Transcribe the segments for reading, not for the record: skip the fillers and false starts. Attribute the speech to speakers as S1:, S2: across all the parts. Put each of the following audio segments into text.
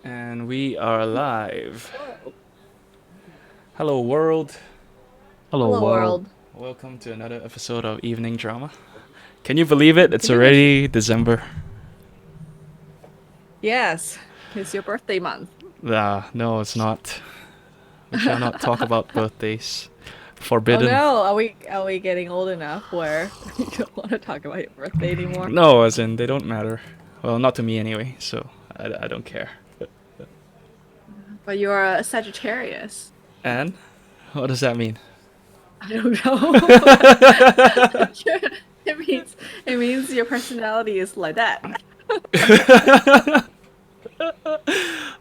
S1: And we are live. Hello, world.
S2: Hello,
S3: Hello,
S2: world.
S3: world.
S1: Welcome to another episode of Evening Drama. Can you believe it? It's
S3: Can you believe?
S1: already December.
S3: Yes, it's your birthday month.
S1: No, it's not. We shall not talk about birthdays.
S3: Oh
S1: Forbidden.
S3: no, are we getting old enough where you don't want to talk about your birthday anymore?
S1: No, as in, they don't matter. Well, not to me anyway, so I don't care.
S3: But you're a Sagittarius.
S1: And? What does that mean?
S3: I don't know. It means your personality is like that.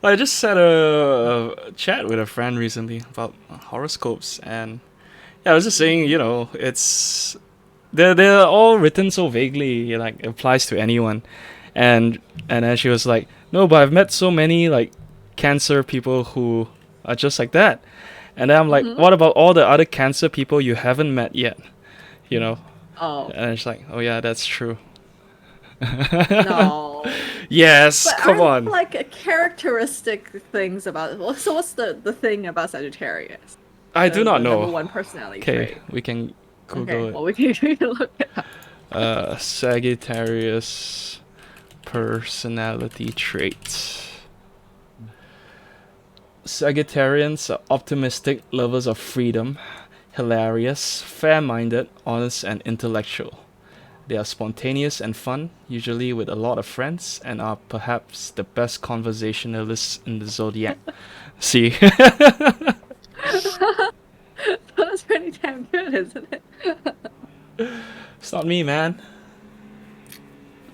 S1: I just had a chat with a friend recently about horoscopes, and yeah, I was just saying, it's they're all written so vaguely, like it applies to anyone, and then she was like, no, but I've met so many like Cancer people who are just like that, and then I'm like,
S3: Hmm.
S1: what about all the other Cancer people you haven't met yet, you know?
S3: Oh,
S1: And it's like, oh yeah, that's true.
S3: no.
S1: Yes,
S3: But
S1: come
S3: are there
S1: on.
S3: like characteristic things about it? So what's the thing about Sagittarius?
S1: I do
S3: The
S1: not
S3: the number
S1: know.
S3: one personality
S1: Okay,
S3: trait.
S1: we can
S3: Okay,
S1: Google it.
S3: well we can look it up.
S1: Sagittarius personality traits. Sagittarians are optimistic, lovers of freedom, hilarious, fair minded, honest, and intellectual. They are spontaneous and fun, usually with a lot of friends, and are perhaps the best conversationalists in the zodiac. See?
S3: That's pretty damn good, isn't it?
S1: It's not me, man.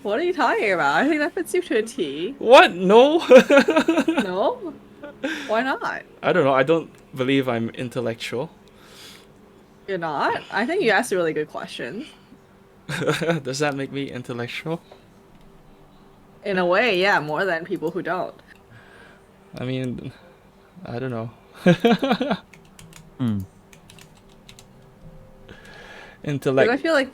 S3: What are you talking about? I think that fits you to a T.
S1: What? No?
S3: No? Why not?
S1: I don't know. I don't believe I'm intellectual.
S3: You're not? I think you asked really good questions.
S1: Does that make me intellectual?
S3: In a way, yeah, more than people who don't.
S1: I mean, I don't know.
S2: Hmm.
S3: Because I
S1: Intellect,
S3: feel like,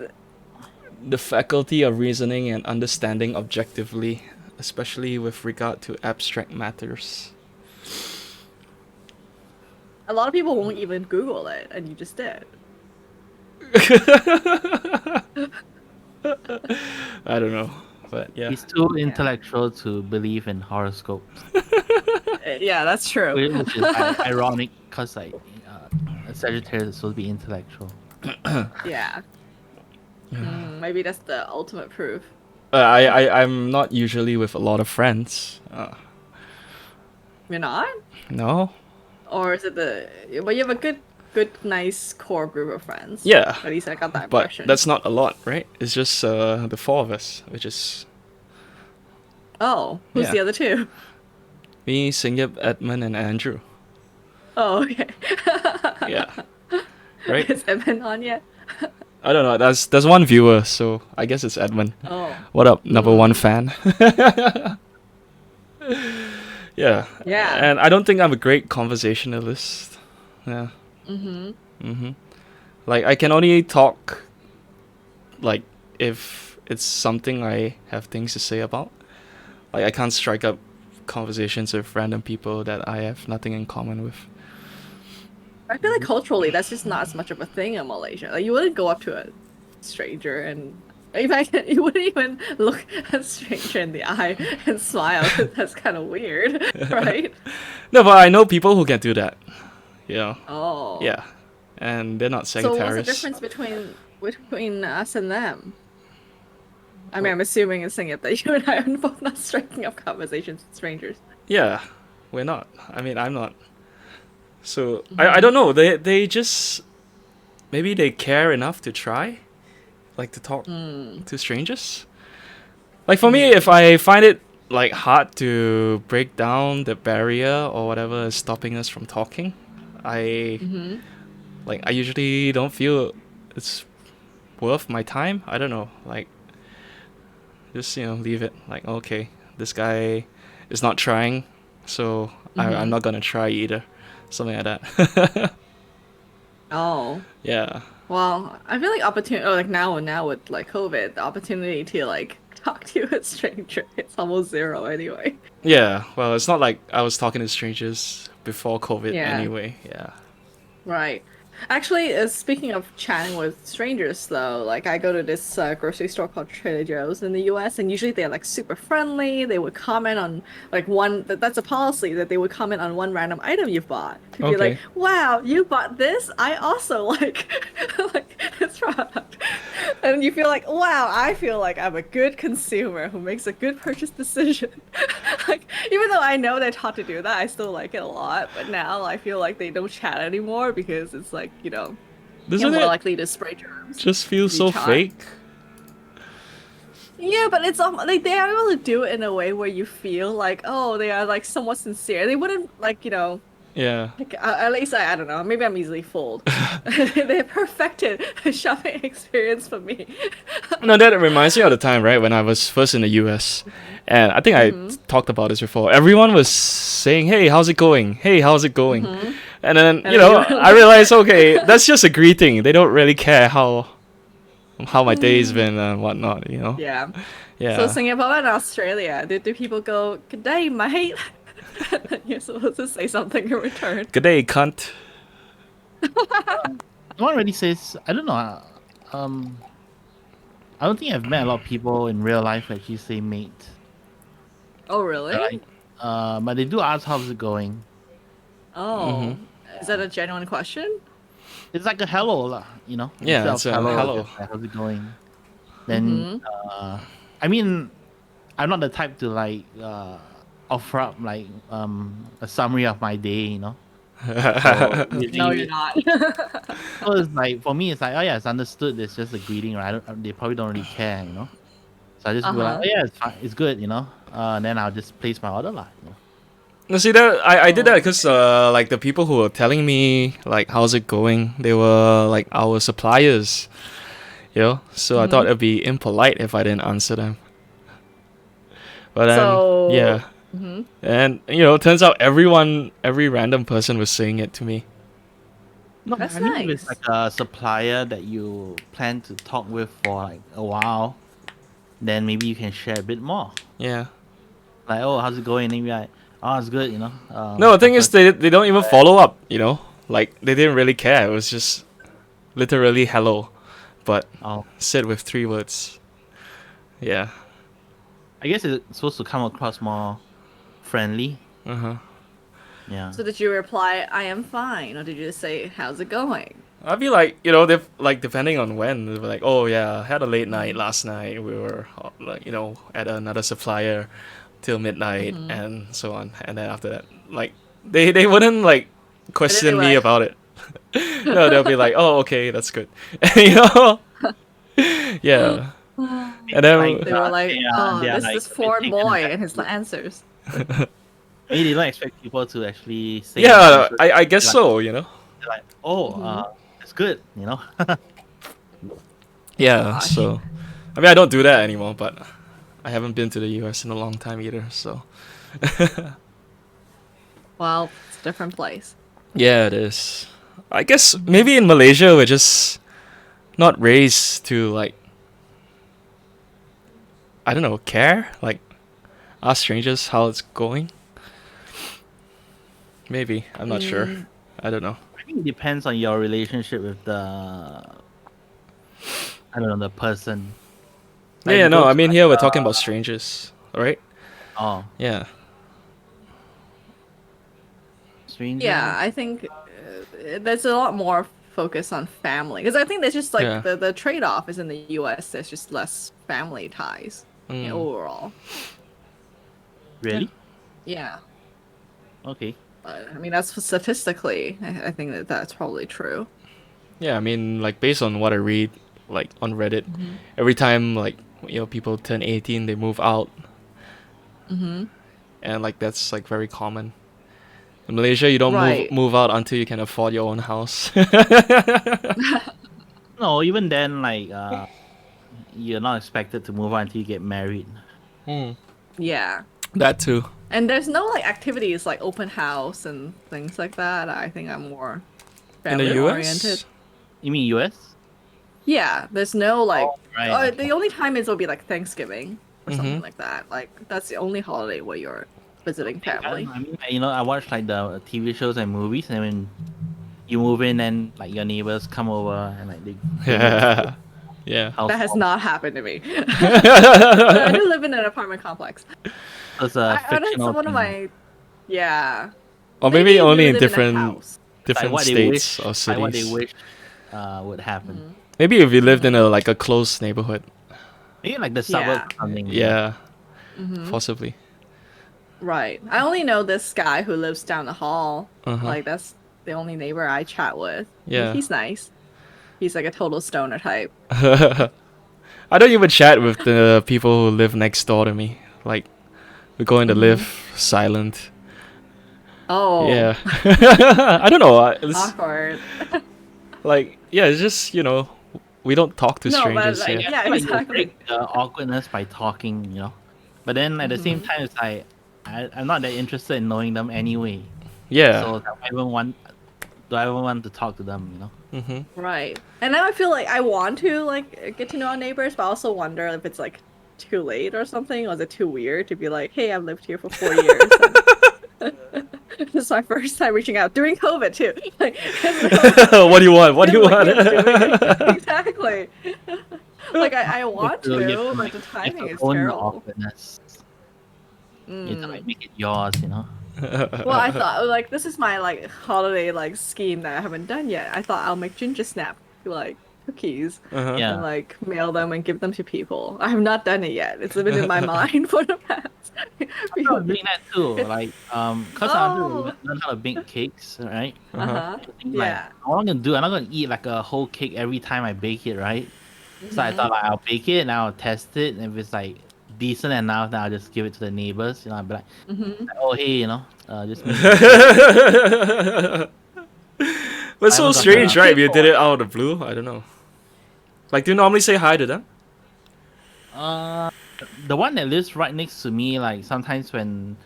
S1: the faculty of reasoning and understanding objectively, especially with regard to abstract matters.
S3: a lot of people won't even Google it, and you just did.
S1: I don't know, but yeah.
S2: He's too
S3: Yeah.
S2: intellectual to believe in horoscopes,
S3: Yeah, that's true.
S2: which is ironic because a Sagittarius is supposed to be intellectual.
S3: Yeah. Maybe that's the ultimate proof.
S1: I'm not usually with a lot of friends.
S3: You're not?
S1: No.
S3: Or is it but you have a good, nice core group of friends.
S1: Yeah,
S3: At least I got that
S1: but
S3: impression.
S1: that's not a lot, right? It's just the four of us, which is
S3: Oh, who's
S1: yeah,
S3: the other two?
S1: me, Singyip, Edmund, and Andrew.
S3: Oh, okay.
S1: Yeah, right.
S3: Is Evan on yet?
S1: I don't know. There's one viewer, so I guess it's Edmund.
S3: Oh.
S1: What up, number one fan? Yeah,
S3: Yeah.
S1: and I don't think I'm a great conversationalist. Yeah.
S3: Mm-hmm.
S1: Mhm. Like I can only talk like if it's something I have things to say about. Like I can't strike up conversations with random people that I have nothing in common with.
S3: I feel like culturally that's just not as much of a thing in Malaysia. Like you wouldn't go up to a stranger and in fact you wouldn't even look a stranger in the eye and smile 'cause that's kind of weird, right?
S1: No, but I know people who can do that. You know.
S3: Oh.
S1: Yeah, and they're not
S3: So what's the
S1: Sagittarius.
S3: difference between us and them? I mean, I'm assuming it's saying that you and I are both not striking up conversations with strangers.
S1: Yeah, we're not. I mean, I'm not. So I
S3: Mm-hmm.
S1: don't know. They just maybe they care enough to try, like to talk
S3: Mm.
S1: to strangers. Like for me, if I find it like hard to break down the barrier or whatever is stopping us from talking, I
S3: Mm-hmm.
S1: I usually don't feel it's worth my time. I don't know. Like just leave it. Like okay, this guy is not trying, so I'm
S3: Mm-hmm.
S1: not gonna try either. Something like that.
S3: Oh.
S1: Yeah.
S3: Well, I feel like opportunity, or like now with like COVID, the opportunity to like talk to a stranger. It's almost zero anyway.
S1: Yeah, well, it's not like I was talking to strangers before COVID
S3: Yeah.
S1: anyway. Yeah.
S3: Right. Actually, speaking of chatting with strangers, though, like I go to this grocery store called Trader Joe's in the U.S., and usually they're like super friendly. They would comment on like that's a policy that they would comment on one random item you've bought to be like,
S1: Okay.
S3: "Wow, you bought this? I also like like this product," and you feel like, "Wow, I feel like I'm a good consumer who makes a good purchase decision." Like even though I know they're taught to do that, I still like it a lot. But now I feel like they don't chat anymore because it's like, you're
S1: Doesn't
S3: more
S1: it
S3: likely to spray germs.
S1: just feel
S3: if you
S1: so
S3: chat.
S1: fake?
S3: Yeah, but it's like they are able to do it in a way where you feel like, oh, they are like somewhat sincere. They wouldn't like,
S1: Yeah.
S3: like, at least I don't know. Maybe I'm easily fooled. They perfected the shopping experience for me.
S1: No, that reminds me of the time, right, when I was first in the US. And I think I talked about this before. Everyone was saying, "Hey, how's it going? Hey, how's it going?" And then,
S3: And then you
S1: I realized, okay, that's just a greeting. They don't really care how my day's been and whatnot,
S3: Yeah.
S1: Yeah.
S3: So Singapore and Australia, do people go, "Good day, mate"? You're supposed to say something in return.
S1: Good day, cunt.
S2: No one really says. I don't know. I don't think I've met a lot of people in real life that actually say mate.
S3: Oh, really?
S2: Like, but they do ask how's it going.
S3: Oh, is that a genuine question?
S2: It's like a hello, lah,
S1: Yeah,
S2: instead
S1: it's
S2: of
S1: a hello.
S2: just like, how's it going? Then, I mean, I'm not the type to like offer up like a summary of my day. So
S3: No,
S2: usually,
S3: you're not.
S2: so it's like for me, it's like, oh yeah, it's understood. It's just a greeting, right? They probably don't really care. So I just be like, oh yeah, it's fine, it's good, and then I'll just place my order, lah.
S1: No, see that I did that
S3: Oh.
S1: because like the people who were telling me like how's it going, they were like our suppliers, So I thought it'd be impolite if I didn't answer them. But then
S3: So,
S1: yeah, and turns out every random person was saying it to me.
S2: No,
S3: That's
S2: I mean, if it's
S3: nice.
S2: like a supplier that you plan to talk with for like a while, then maybe you can share a bit more.
S1: Yeah.
S2: Like, oh, how's it going? And you're like, oh, it's good,
S1: No, the thing is they don't even follow up. Like they didn't really care. It was just literally hello, but
S2: Oh,
S1: said with 3 words. Yeah.
S2: I guess it's supposed to come across more friendly.
S1: Uh huh.
S2: Yeah.
S3: so did you reply, "I am fine," or did you just say, "How's it going"?
S1: I'd be like, they've like depending on when, they'd be like, oh yeah, had a late night last night. We were like, at another supplier till midnight and so on. And then after that, like they wouldn't like question me
S3: like-
S1: about it. No, they'll be like, oh okay, that's good. you know? Yeah. And then
S2: Like,
S3: They were like,
S2: yeah,
S3: "Oh,
S2: they are,
S3: this
S2: like,
S3: is foreign
S2: taken
S3: boy
S2: aback.
S3: and his answers."
S2: Maybe they don't expect people to actually say.
S1: yeah,
S2: answers.
S1: I guess
S2: Like-
S1: so,
S2: They're like, oh, it's good,
S1: Yeah,
S3: Gosh.
S1: so I mean I don't do that anymore, but I haven't been to the US in a long time either, so
S3: Well, it's a different place.
S1: yeah, it is. I guess maybe in Malaysia we're just not raised to like I don't know, care? Like ask strangers how it's going? Maybe. I'm not sure. I don't know.
S2: I think it depends on your relationship with the person. Like,
S1: Yeah,
S2: you
S1: no,
S2: go
S1: I
S2: to,
S1: mean
S2: like,
S1: here we're talking about strangers, alright?
S2: Oh,
S1: Yeah.
S2: stranger.
S3: Yeah, I think there's a lot more focus on family because I think there's just like
S1: Yeah.
S3: the trade-off is in the U.S. There's just less family ties overall.
S2: Really?
S3: Yeah,
S2: Okay.
S3: but I mean that's statistically, I think that's probably true.
S1: Yeah, I mean like based on what I read like on Reddit, every time like people turn 18 they move out. And like that's like very common. In Malaysia you don't
S3: Right.
S1: move out until you can afford your own house.
S2: No, even then, like, you're not expected to move on until you get married.
S3: Yeah,
S1: That too.
S3: and there's no like activities like open house and things like that. I think I'm more
S1: In the
S3: family
S1: US?
S3: oriented.
S2: You mean US?
S3: Yeah, there's no like.
S2: Oh, right.
S3: The only time is will be like Thanksgiving or something
S1: Mhm.
S3: like that. Like that's the only holiday where you're visiting family.
S2: I mean, I watch like the TV shows and movies, and when you move in, and like your neighbors come over and like they bring you
S1: Yeah. Yeah.
S3: That has
S2: household.
S3: not happened to me. I do live in an apartment complex.
S2: It's a
S3: That's
S2: fictional
S3: one of
S2: thing.
S3: my. Yeah.
S1: Or
S3: Maybe
S1: maybe
S3: if
S1: only
S3: you
S1: in
S3: live in a
S1: different
S3: house.
S2: Like what they
S1: states
S2: wish,
S1: or
S2: like what they
S1: cities.
S2: wish would happen.
S1: Maybe if you lived in a like a close neighborhood.
S2: Maybe like the
S3: Yeah.
S2: suburb or something.
S1: Yeah,
S3: Hmm.
S1: possibly.
S3: Right. I only know this guy who lives down the hall.
S1: Uh-huh.
S3: Like that's the only neighbor I chat with.
S1: Yeah.
S3: He's nice. He's like a total stoner type.
S1: I don't even chat with the people who live next door to me. Like, we're going to live silent.
S3: Oh,
S1: Yeah. I don't know. It's
S3: awkward.
S1: like, yeah, it's just, we don't talk to
S3: No, but
S1: strangers
S3: like,
S1: here.
S3: yeah,
S2: Like you
S3: exactly.
S2: break the awkwardness by talking. But then at the same time, it's like I'm not that interested in knowing them anyway.
S1: Yeah.
S2: So do I even want to talk to them?
S1: Mm-hmm.
S3: Right. And now I feel like I want to like get to know our neighbors, but I also wonder if it's like too late or something, or is it too weird to be like, hey, I've lived here for 4 years. This is my first time reaching out during COVID too. Like,
S1: What do you want? What do you
S3: like,
S1: want?
S3: yeah, doing it. Exactly. Like I want
S2: You have
S3: to, but
S2: make-
S3: the
S2: you have
S3: timing
S2: to
S3: is
S2: own the
S3: terrible.
S2: awkwardness. You have to like make it yours.
S3: Well, I thought like this is my like holiday like scheme that I haven't done yet. I thought I'll make ginger snap like cookies
S1: Uh-huh.
S2: Yeah.
S3: and like mail them and give them to people. I have not done it yet. It's been in my mind for the past
S2: I
S3: few
S2: was doing that too. Like, cause I want
S3: Oh.
S2: to learn how to bake cakes, right?
S3: Uh-huh.
S2: I think, like,
S3: Yeah.
S2: what I'm gonna do, I'm not gonna eat like a whole cake every time I bake it, right? So I thought like I'll bake it and I'll test it, and if it's like decent enough, then I'll just give it to the neighbors. I'll be like,
S3: Mm-hmm.
S2: oh hey, just me.
S1: But it's
S2: I
S1: so
S2: haven't got
S1: strange,
S2: the-
S1: right? You did it out of the blue. I don't know. Like, do you normally say hi to them?
S2: The one that lives right next to me, like sometimes when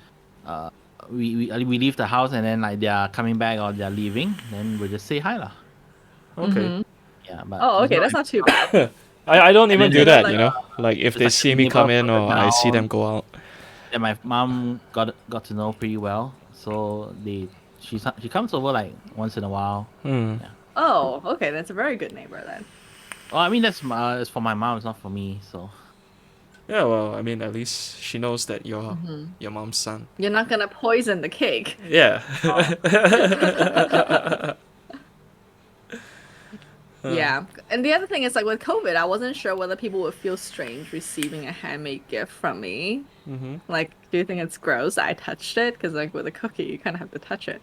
S2: we leave the house and then like they are coming back or they're leaving, then we just say hi lah.
S1: Okay.
S2: Yeah, but
S3: Oh,
S2: it's
S3: okay, that's not too bad.
S1: I don't even
S2: then
S1: do
S2: there's
S1: that,
S3: like-
S1: Like, if
S2: It's
S1: they
S2: like
S1: see
S2: a
S1: me come
S2: neighbor
S1: in or I see
S2: down.
S1: them go out.
S2: that my mom got to know pretty well, so she comes over like once in a while.
S1: Hmm.
S3: Oh, okay, that's a very good neighbor then.
S2: Well, I mean it's for my mom, it's not for me. So
S1: Yeah, well, I mean, at least she knows that you're your mom's son.
S3: You're not gonna poison the cake.
S1: Yeah.
S3: Yeah. And the other thing is like with COVID, I wasn't sure whether people would feel strange receiving a handmade gift from me.
S1: Mm-hmm.
S3: Like, do you think it's gross that I touched it? Because like with a cookie, you kind of have to touch it.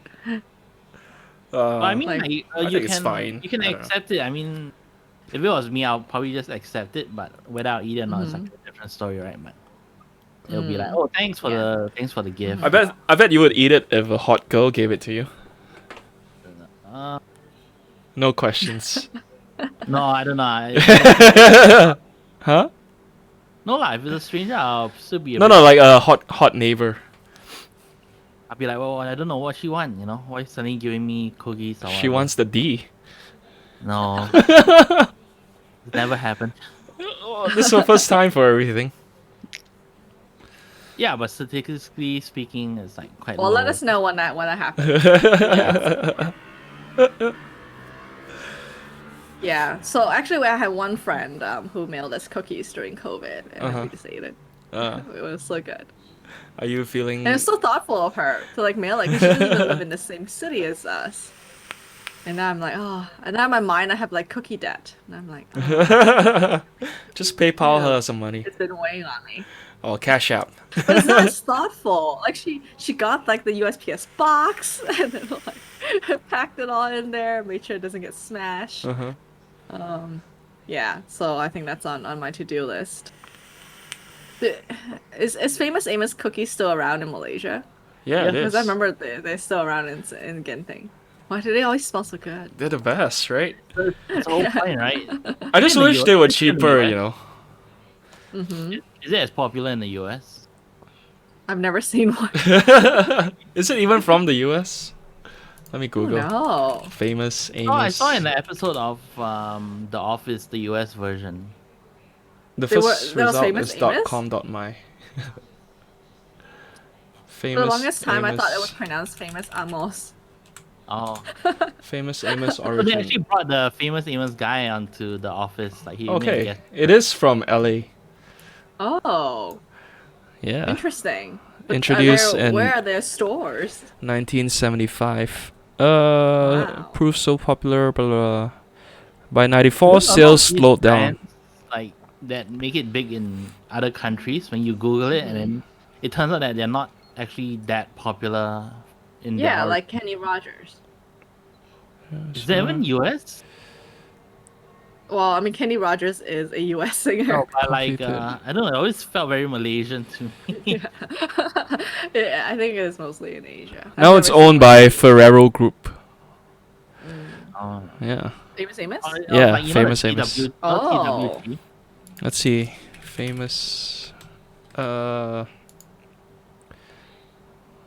S2: Well, I mean,
S3: like-
S2: like,
S1: I
S2: you
S1: think
S2: can
S1: it's fine.
S2: you can
S1: I don't know.
S2: accept it. I mean, if it was me, I'll probably just accept it. But whether I'll eat it or not, it's like a different story, right? But it'll be like, oh, thanks for the gift.
S1: I bet you would eat it if a hot girl gave it to you.
S2: Uh,
S1: No questions.
S2: no, I don't know.
S1: Huh?
S2: No lah, if it's a stranger, I'll still be.
S1: No, like a hot neighbor.
S2: I'll be like, well, I don't know what she wants. Why suddenly giving me cookies or
S1: She
S2: whatever.
S1: wants the D.
S2: No, it never happened.
S1: Oh, this is the first time for everything.
S2: Yeah, but statistically speaking, it's like quite.
S3: Well,
S2: low.
S3: let us know when that happens. Yeah. So actually, I had one friend who mailed us cookies during COVID, and we just ate it. It was so good.
S1: Are you feeling?
S3: And it was so thoughtful of her to like mail it because she doesn't even live in the same city as us. And now I'm like, oh, and now in my mind I have like cookie debt, and I'm like, oh,
S1: Just PayPal
S3: Yeah.
S1: her some money
S3: it's been weighing on me.
S1: or Cash App.
S3: But it's not as thoughtful. Like she got like the USPS box and then like packed it all in there, made sure it doesn't get smashed.
S1: Uh-huh.
S3: Yeah, so I think that's on my to-do list. Is Famous Amos cookies still around in Malaysia?
S1: Yeah, it
S3: Because
S1: is.
S3: I remember they're still around in Genting. Why do they always smell so good?
S1: They're the best, right?
S2: It's all fine, right?
S1: I just
S2: In the
S1: wish they were
S2: US, in the
S1: cheaper,
S2: US.
S3: Mm-hmm.
S2: Is it as popular in the US?
S3: I've never seen one.
S1: Is it even from the US? Let me
S3: Oh,
S1: Google.
S3: no.
S1: Famous Amos.
S2: Oh, I saw in the episode of The Office, the US version.
S1: The
S3: There
S1: first
S3: was
S1: result
S3: Famous
S1: is
S3: Amos?
S1: .com.my.
S3: For the
S1: Famous
S3: longest time, I thought it was
S1: Amos.
S3: pronounced Famous Amos.
S2: Oh.
S1: Famous Amos
S2: So they
S1: origin.
S2: actually brought the famous Amos guy onto The Office. Like he made a
S1: Okay,
S2: guest.
S1: it is from LA.
S3: Oh,
S1: Yeah.
S3: interesting. But
S1: Introduced in
S3: where are their stores?
S1: 1975.
S3: Wow.
S1: Proved so popular, blah, blah, blah. By 94,
S2: There's a lot
S1: sales
S2: of these
S1: slowed down.
S2: brands, like that make it big in other countries. When you Google it, and then it turns out that they're not actually that popular in
S3: Yeah,
S2: their
S3: like Kenny Rogers.
S2: Is that even US?
S3: Well, I mean, Kenny Rogers is a US singer.
S2: No, but like
S1: Completed.
S2: I don't know. It always felt very Malaysian to me.
S3: Yeah, I think it is mostly in Asia.
S1: Now it's owned by Ferrero Group.
S2: Oh.
S1: Yeah.
S3: Famous Amos?
S1: Yeah,
S2: like,
S1: famous
S2: the
S1: Amos.
S2: TW,
S3: Oh.
S2: TWT.
S1: Let's see. Famous.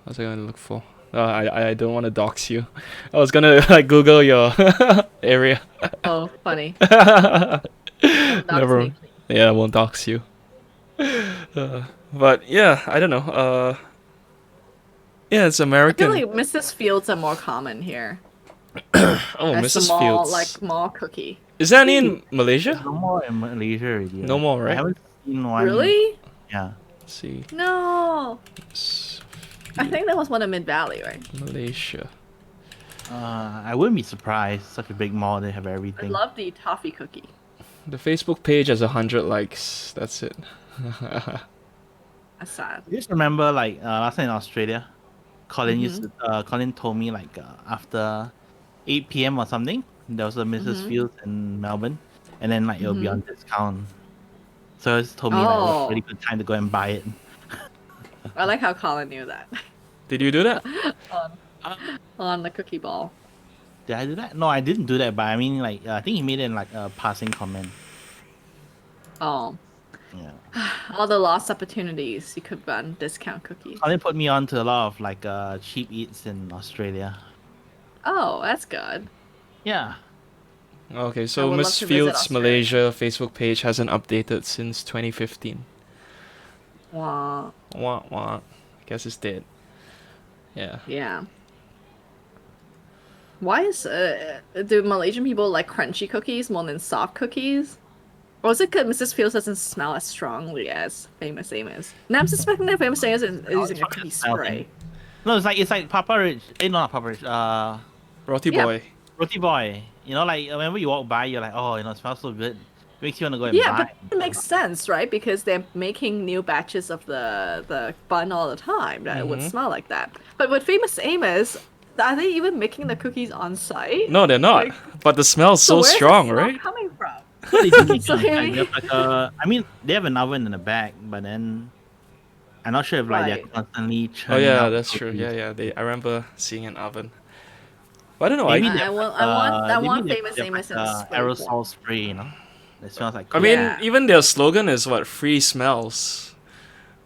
S1: What's I gonna look for? I don't want to dox you. I was gonna like Google your area.
S3: Oh, funny. Dox
S1: Never.
S3: me.
S1: Yeah, I won't dox you. But yeah, I don't know. Yeah, it's
S3: I feel
S1: American.
S3: like Mrs. Fields are more common here.
S1: Oh,
S3: As
S1: Mrs.
S3: the mall,
S1: Fields.
S3: like mall cookie.
S1: Is there any in Malaysia?
S2: No more in Malaysia already.
S1: No more, right?
S2: I haven't seen one.
S3: Really?
S2: Yeah.
S1: Let's see.
S3: No.
S1: S-
S3: I think that was one in Mid Valley, right?
S1: Malaysia.
S2: I wouldn't be surprised. Such a big mall, they have
S3: I
S2: everything.
S3: love the toffee cookie.
S1: The Facebook page has 100 likes. That's it.
S3: That's sad.
S2: I just remember like last time in Australia, Colin
S3: Mm-hmm.
S2: Colin told me like after 8 p.m. or something, there was a missus
S3: Mm-hmm.
S2: Fields in Melbourne, and then like it'll be on discount. So he just told me like it was a really good time to go and buy it.
S3: I like how Colin knew that.
S1: Did you do that?
S3: On the cookie ball.
S2: Did I do that? No, I didn't do that. But I mean, like I think he made it in like a passing comment.
S3: Oh.
S2: Yeah.
S3: All the lost opportunities you could run discount cookies.
S2: Colin put me on to a lot of like cheap eats in Australia.
S3: Oh, that's good.
S2: Yeah.
S1: Okay,
S3: I
S1: so
S3: would love
S1: Miss
S3: to visit
S1: Fields
S3: Australia.
S1: Malaysia Facebook page hasn't updated since 2015.
S3: Wow.
S1: Wah wah. Guess it's dead. Yeah.
S3: Yeah. Why is do Malaysian people like crunchy cookies more than soft cookies? Or is it because Mrs. Fields doesn't smell as strongly as Famous Amos? Now I'm suspecting that Famous Amos is using a cookie
S2: smell
S3: spray.
S2: thing. No, it's like Papa Rich. No, not Papa Rich.
S1: Roti
S3: Yeah.
S1: boy.
S2: Roti Boy. You know, like whenever you walk by, you're like, oh, it smells so good. Makes you want to go and
S3: Yeah,
S2: buy.
S3: but it makes sense, right? Because they're making new batches of the bun all the time that it would smell like that. But with Famous Amos, are they even making the cookies on site?
S1: No, they're not.
S3: Like,
S1: But the smell's so
S3: where's the
S1: strong,
S3: smell
S1: right?
S3: coming from?
S2: What they do make
S3: So
S2: it on
S3: maybe-
S2: site. They have like I mean, they have an oven in the back, but then I'm not sure if like they're
S3: Right.
S2: constantly
S1: Oh
S2: churning
S1: yeah,
S2: out
S1: that's true.
S2: cookies.
S1: Yeah, yeah. I remember seeing an oven. But I don't know.
S2: Maybe
S1: I
S2: they
S3: I
S2: have,
S3: want-
S2: like,
S3: I want
S2: maybe
S3: Famous
S2: they have,
S3: Amos
S2: like,
S3: in spray
S2: aerosol
S3: form.
S2: spray, you know, it smells like.
S1: mean,
S3: Yeah.
S1: even their slogan is what? Free smells,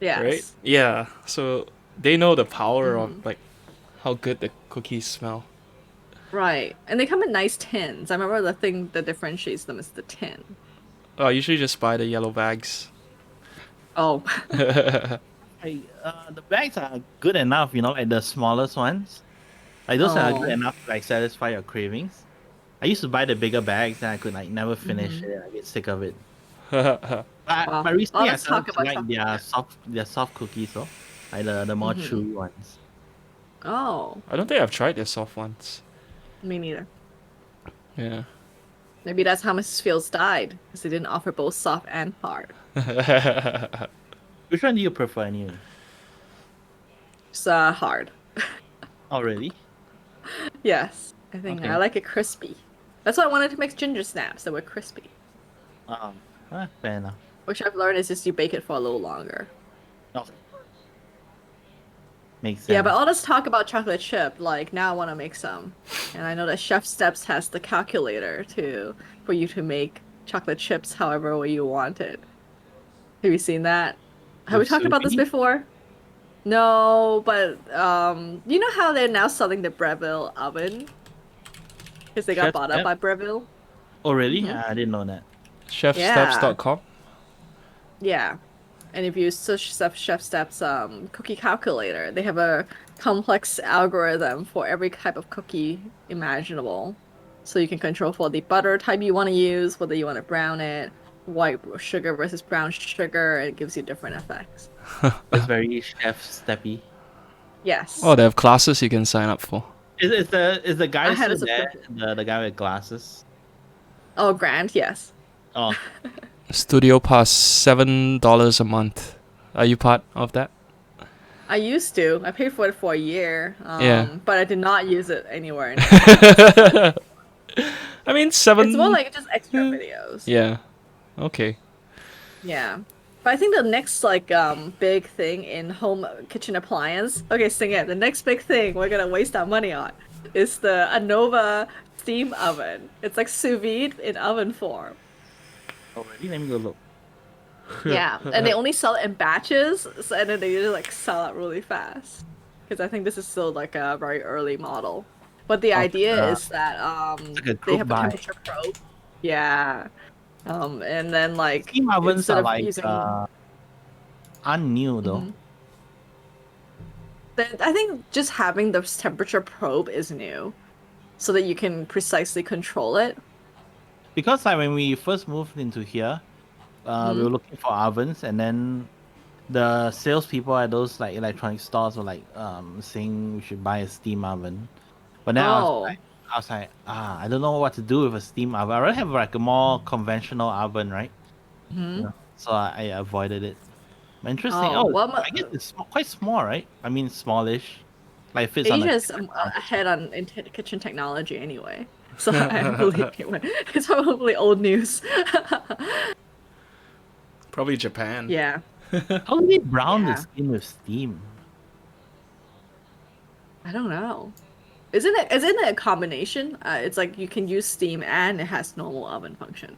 S3: Yes.
S1: right? Yeah. So they know the power of like how good the cookies smell.
S3: Right. And they come in nice tins. I remember the thing that differentiates them is the tin.
S1: Oh, I usually just buy the yellow bags.
S3: Oh.
S2: Like, the bags are good enough, you know, like the smallest ones. Like those are
S3: Oh.
S2: good enough to like satisfy your cravings. I used to buy the bigger bags and I could like never finish it. I get sick of it. But,
S3: Wow.
S2: but recently I
S3: Let's
S2: started
S3: talk
S2: to
S3: about
S2: like their soft cookies, though. Like the more chewy ones.
S3: Oh.
S1: I don't think I've tried their soft ones.
S3: Me neither.
S1: Yeah.
S3: Maybe that's how Mrs. Fields died, because they didn't offer both soft and hard.
S2: Which one do you prefer anyway?
S3: It's hard.
S2: Oh really?
S3: Yes. I think
S2: Okay.
S3: I like it crispy. That's why I wanted to make ginger snaps that were crispy.
S2: Fair enough.
S3: Which I've learned is just you bake it for a little longer.
S2: Oh. Makes sense.
S3: Yeah, but all this talk about chocolate chip, like now I want to make some, and I know that Chef Steps has the calculator for you to make chocolate chips however way you want it. Have you seen that? Have we
S2: With
S3: talked about this
S2: sous vide?
S3: before? No, but you know how they're now selling the Breville oven because they got
S2: Chef
S3: bought up
S2: Step?
S3: by Breville.
S2: Oh, really?
S3: Mm-hmm.
S2: I didn't know that.
S3: Yeah,
S1: Chefsteps.com.
S3: yeah. And if you search Chef Steps cookie calculator, they have a complex algorithm for every type of cookie imaginable. So you can control for the butter type you want to use, whether you want to brown it, white sugar versus brown sugar. It gives you different effects.
S2: It's very chef steppy.
S3: Yes,
S1: Oh, they have classes you can sign up for.
S2: Is the
S3: I
S2: guy
S3: had a
S2: still there?
S3: subscription.
S2: The guy with glasses?
S3: Oh, grand, yes.
S2: Oh,
S1: Studio Pass $7 a month. Are you part of that?
S3: I used to. I paid for it for a year,
S1: Yeah.
S3: but I did not use it anywhere in else.
S1: I mean
S3: It's more
S1: seven.
S3: like just extra videos.
S1: Yeah. Okay.
S3: Yeah. But I think the next like big thing in home kitchen appliance, okay, sing it. The next big thing we're gonna waste our money on is the Anova steam oven. It's like sous vide in oven form.
S2: already? Let me go look.
S3: Yeah, and they only sell it in batches, so, and then they usually like sell out really fast. Because I think this is still like a very early model. But the
S2: Oh,
S3: idea is that
S2: it's like a
S3: they
S2: group
S3: have a
S2: buy.
S3: temperature probe. Yeah. And then like
S2: Steam ovens
S3: instead
S2: are
S3: of
S2: like
S3: using
S2: unnew though.
S3: Mhm. I think just having this temperature probe is new, so that you can precisely control it.
S2: Because like when we first moved into here, we were
S3: Hmm.
S2: looking for ovens, and then the salespeople at those like electronic stores were like saying we should buy a steam oven. But then
S3: Oh.
S2: I was like, I don't know what to do with a steam oven. I rather have like a more conventional oven, right?
S3: Hmm.
S2: So I avoided it. But interesting.
S3: Oh,
S2: Oh,
S3: well,
S2: I guess it's quite small, right? I mean, smallish. Like it fits on a
S3: Asia is
S2: kitchen counter.
S3: ahead on in kitchen technology anyway, so I believe it's probably old news.
S1: Probably Japan.
S3: Yeah,
S2: How do they brown the
S3: yeah.
S2: skin with steam?
S3: I don't know. Isn't it a combination? It's like you can use steam and it has normal oven function.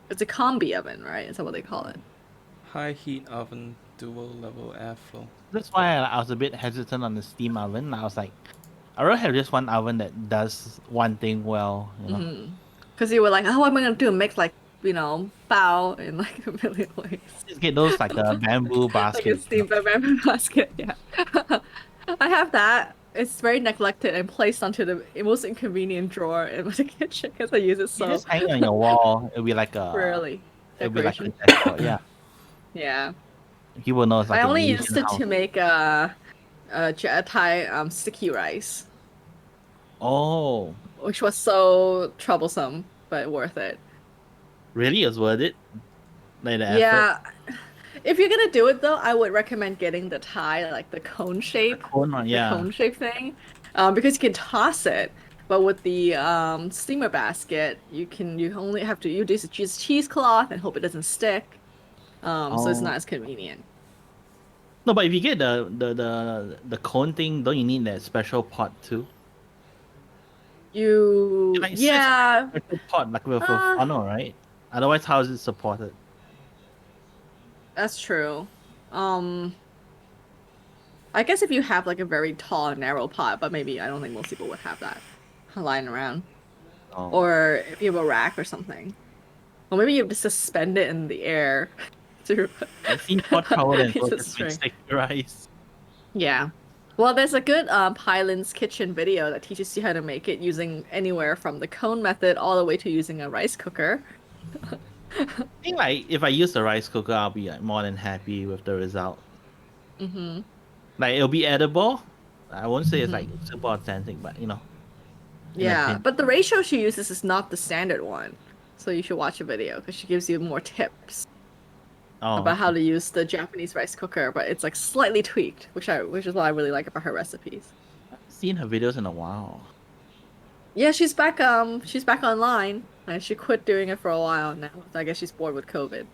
S3: It's a combi oven, right? Is that what they call it?
S1: High heat oven, dual level airflow.
S2: That's why I was a bit hesitant on the steam oven. I was like, I rather have just one oven that does one thing well, you know.
S3: Mm-hmm. Because you were like, oh, what am I gonna do? Make like bao in like a million ways.
S2: Just get those like a bamboo
S3: Like a
S2: basket.
S3: steamed bamboo basket. Yeah. I have that. It's very neglected and placed onto the most inconvenient drawer in my kitchen because I use it
S2: You
S3: so
S2: just hang it on your wall.
S3: rarely.
S2: It'll be like a
S3: Decoration.
S2: decor. Yeah,
S3: Yeah.
S2: people know it's
S3: I
S2: like an
S3: only
S2: Asian
S3: used it
S2: house.
S3: to make Thai sticky rice,
S2: Oh,
S3: which was so troublesome but worth it.
S2: really? It was worth it. Like the effort.
S3: Yeah. If you're gonna do it though, I would recommend getting the Thai, like
S2: The cone one,
S3: the
S2: yeah.
S3: cone shape thing, because you can toss it. But with the steamer basket, you only have to you just use cheesecloth and hope it doesn't stick. So it's
S2: Oh
S3: not as convenient.
S2: no, but if you get the cone thing, don't you need that special pot too? It like sits on
S3: Yeah,
S2: a special pot like with a
S3: uh,
S2: funnel, right? Otherwise, how is it supported?
S3: that's true. Um, I guess if you have like a very tall, narrow pot, but maybe I don't think most people would have that lying around.
S2: Oh,
S3: Or if you have a rack or something. Or maybe you have to suspend it in the air to
S2: I've seen pot covered
S3: a
S2: and
S3: piece
S2: goes
S3: of
S2: with like
S3: string.
S2: sticky rice.
S3: Yeah. Well, there's a good Pailins Kitchen video that teaches you how to make it using anywhere from the cone method all the way to using a rice cooker.
S2: I think like if I use the rice cooker, I'll be like more than happy with the result.
S3: Mm-hmm.
S2: Like it'll be edible. I won't say it's like
S3: Mm-hmm.
S2: super authentic, but in a
S3: Yeah,
S2: pinch.
S3: but the ratio she uses is not the standard one. So you should watch a video because she gives you more tips
S2: Oh,
S3: about how
S2: okay.
S3: to use the Japanese rice cooker, but it's like slightly tweaked, which is what I really like about her recipes.
S2: I've seen her videos in a while.
S3: Yeah, she's back online. And she quit doing it for a while now. I guess she's bored with COVID.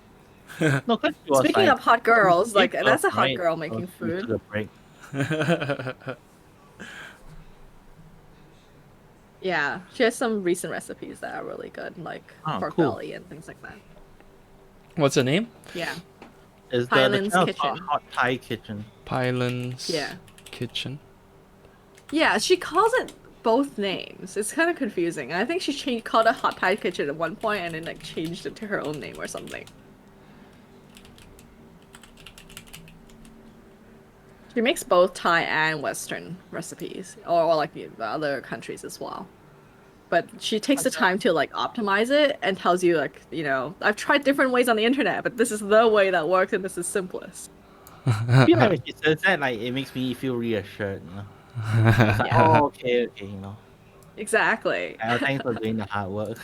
S2: No, because she was
S3: Speaking
S2: like
S3: of hot girls,
S2: gave
S3: like
S2: birth,
S3: that's a hot
S2: right?
S3: girl
S2: So
S3: making
S2: she took
S3: food.
S2: a break.
S3: Yeah, she has some recent recipes that are really good, like
S2: Oh,
S3: pork
S2: cool.
S3: belly and things like that.
S1: What's her name?
S3: Yeah.
S2: Is the
S3: Pailins
S2: channel
S3: Kitchen.
S2: called Hot Thai Kitchen?
S1: Pailins
S3: Yeah.
S1: Kitchen.
S3: Yeah, she calls it both names. It's kind of confusing. I think she called it Hot Thai Kitchen at one point and then like changed it to her own name or something. She makes both Thai and Western recipes, or like the other countries as well. But she takes the time to like optimize it and tells you like, I've tried different ways on the internet, but this is the way that works and this is simplest.
S2: I feel like when she says that, like it makes me feel reassured. It's like,
S3: Yeah.
S2: oh, okay,
S3: Exactly.
S2: Thanks for doing the hard work.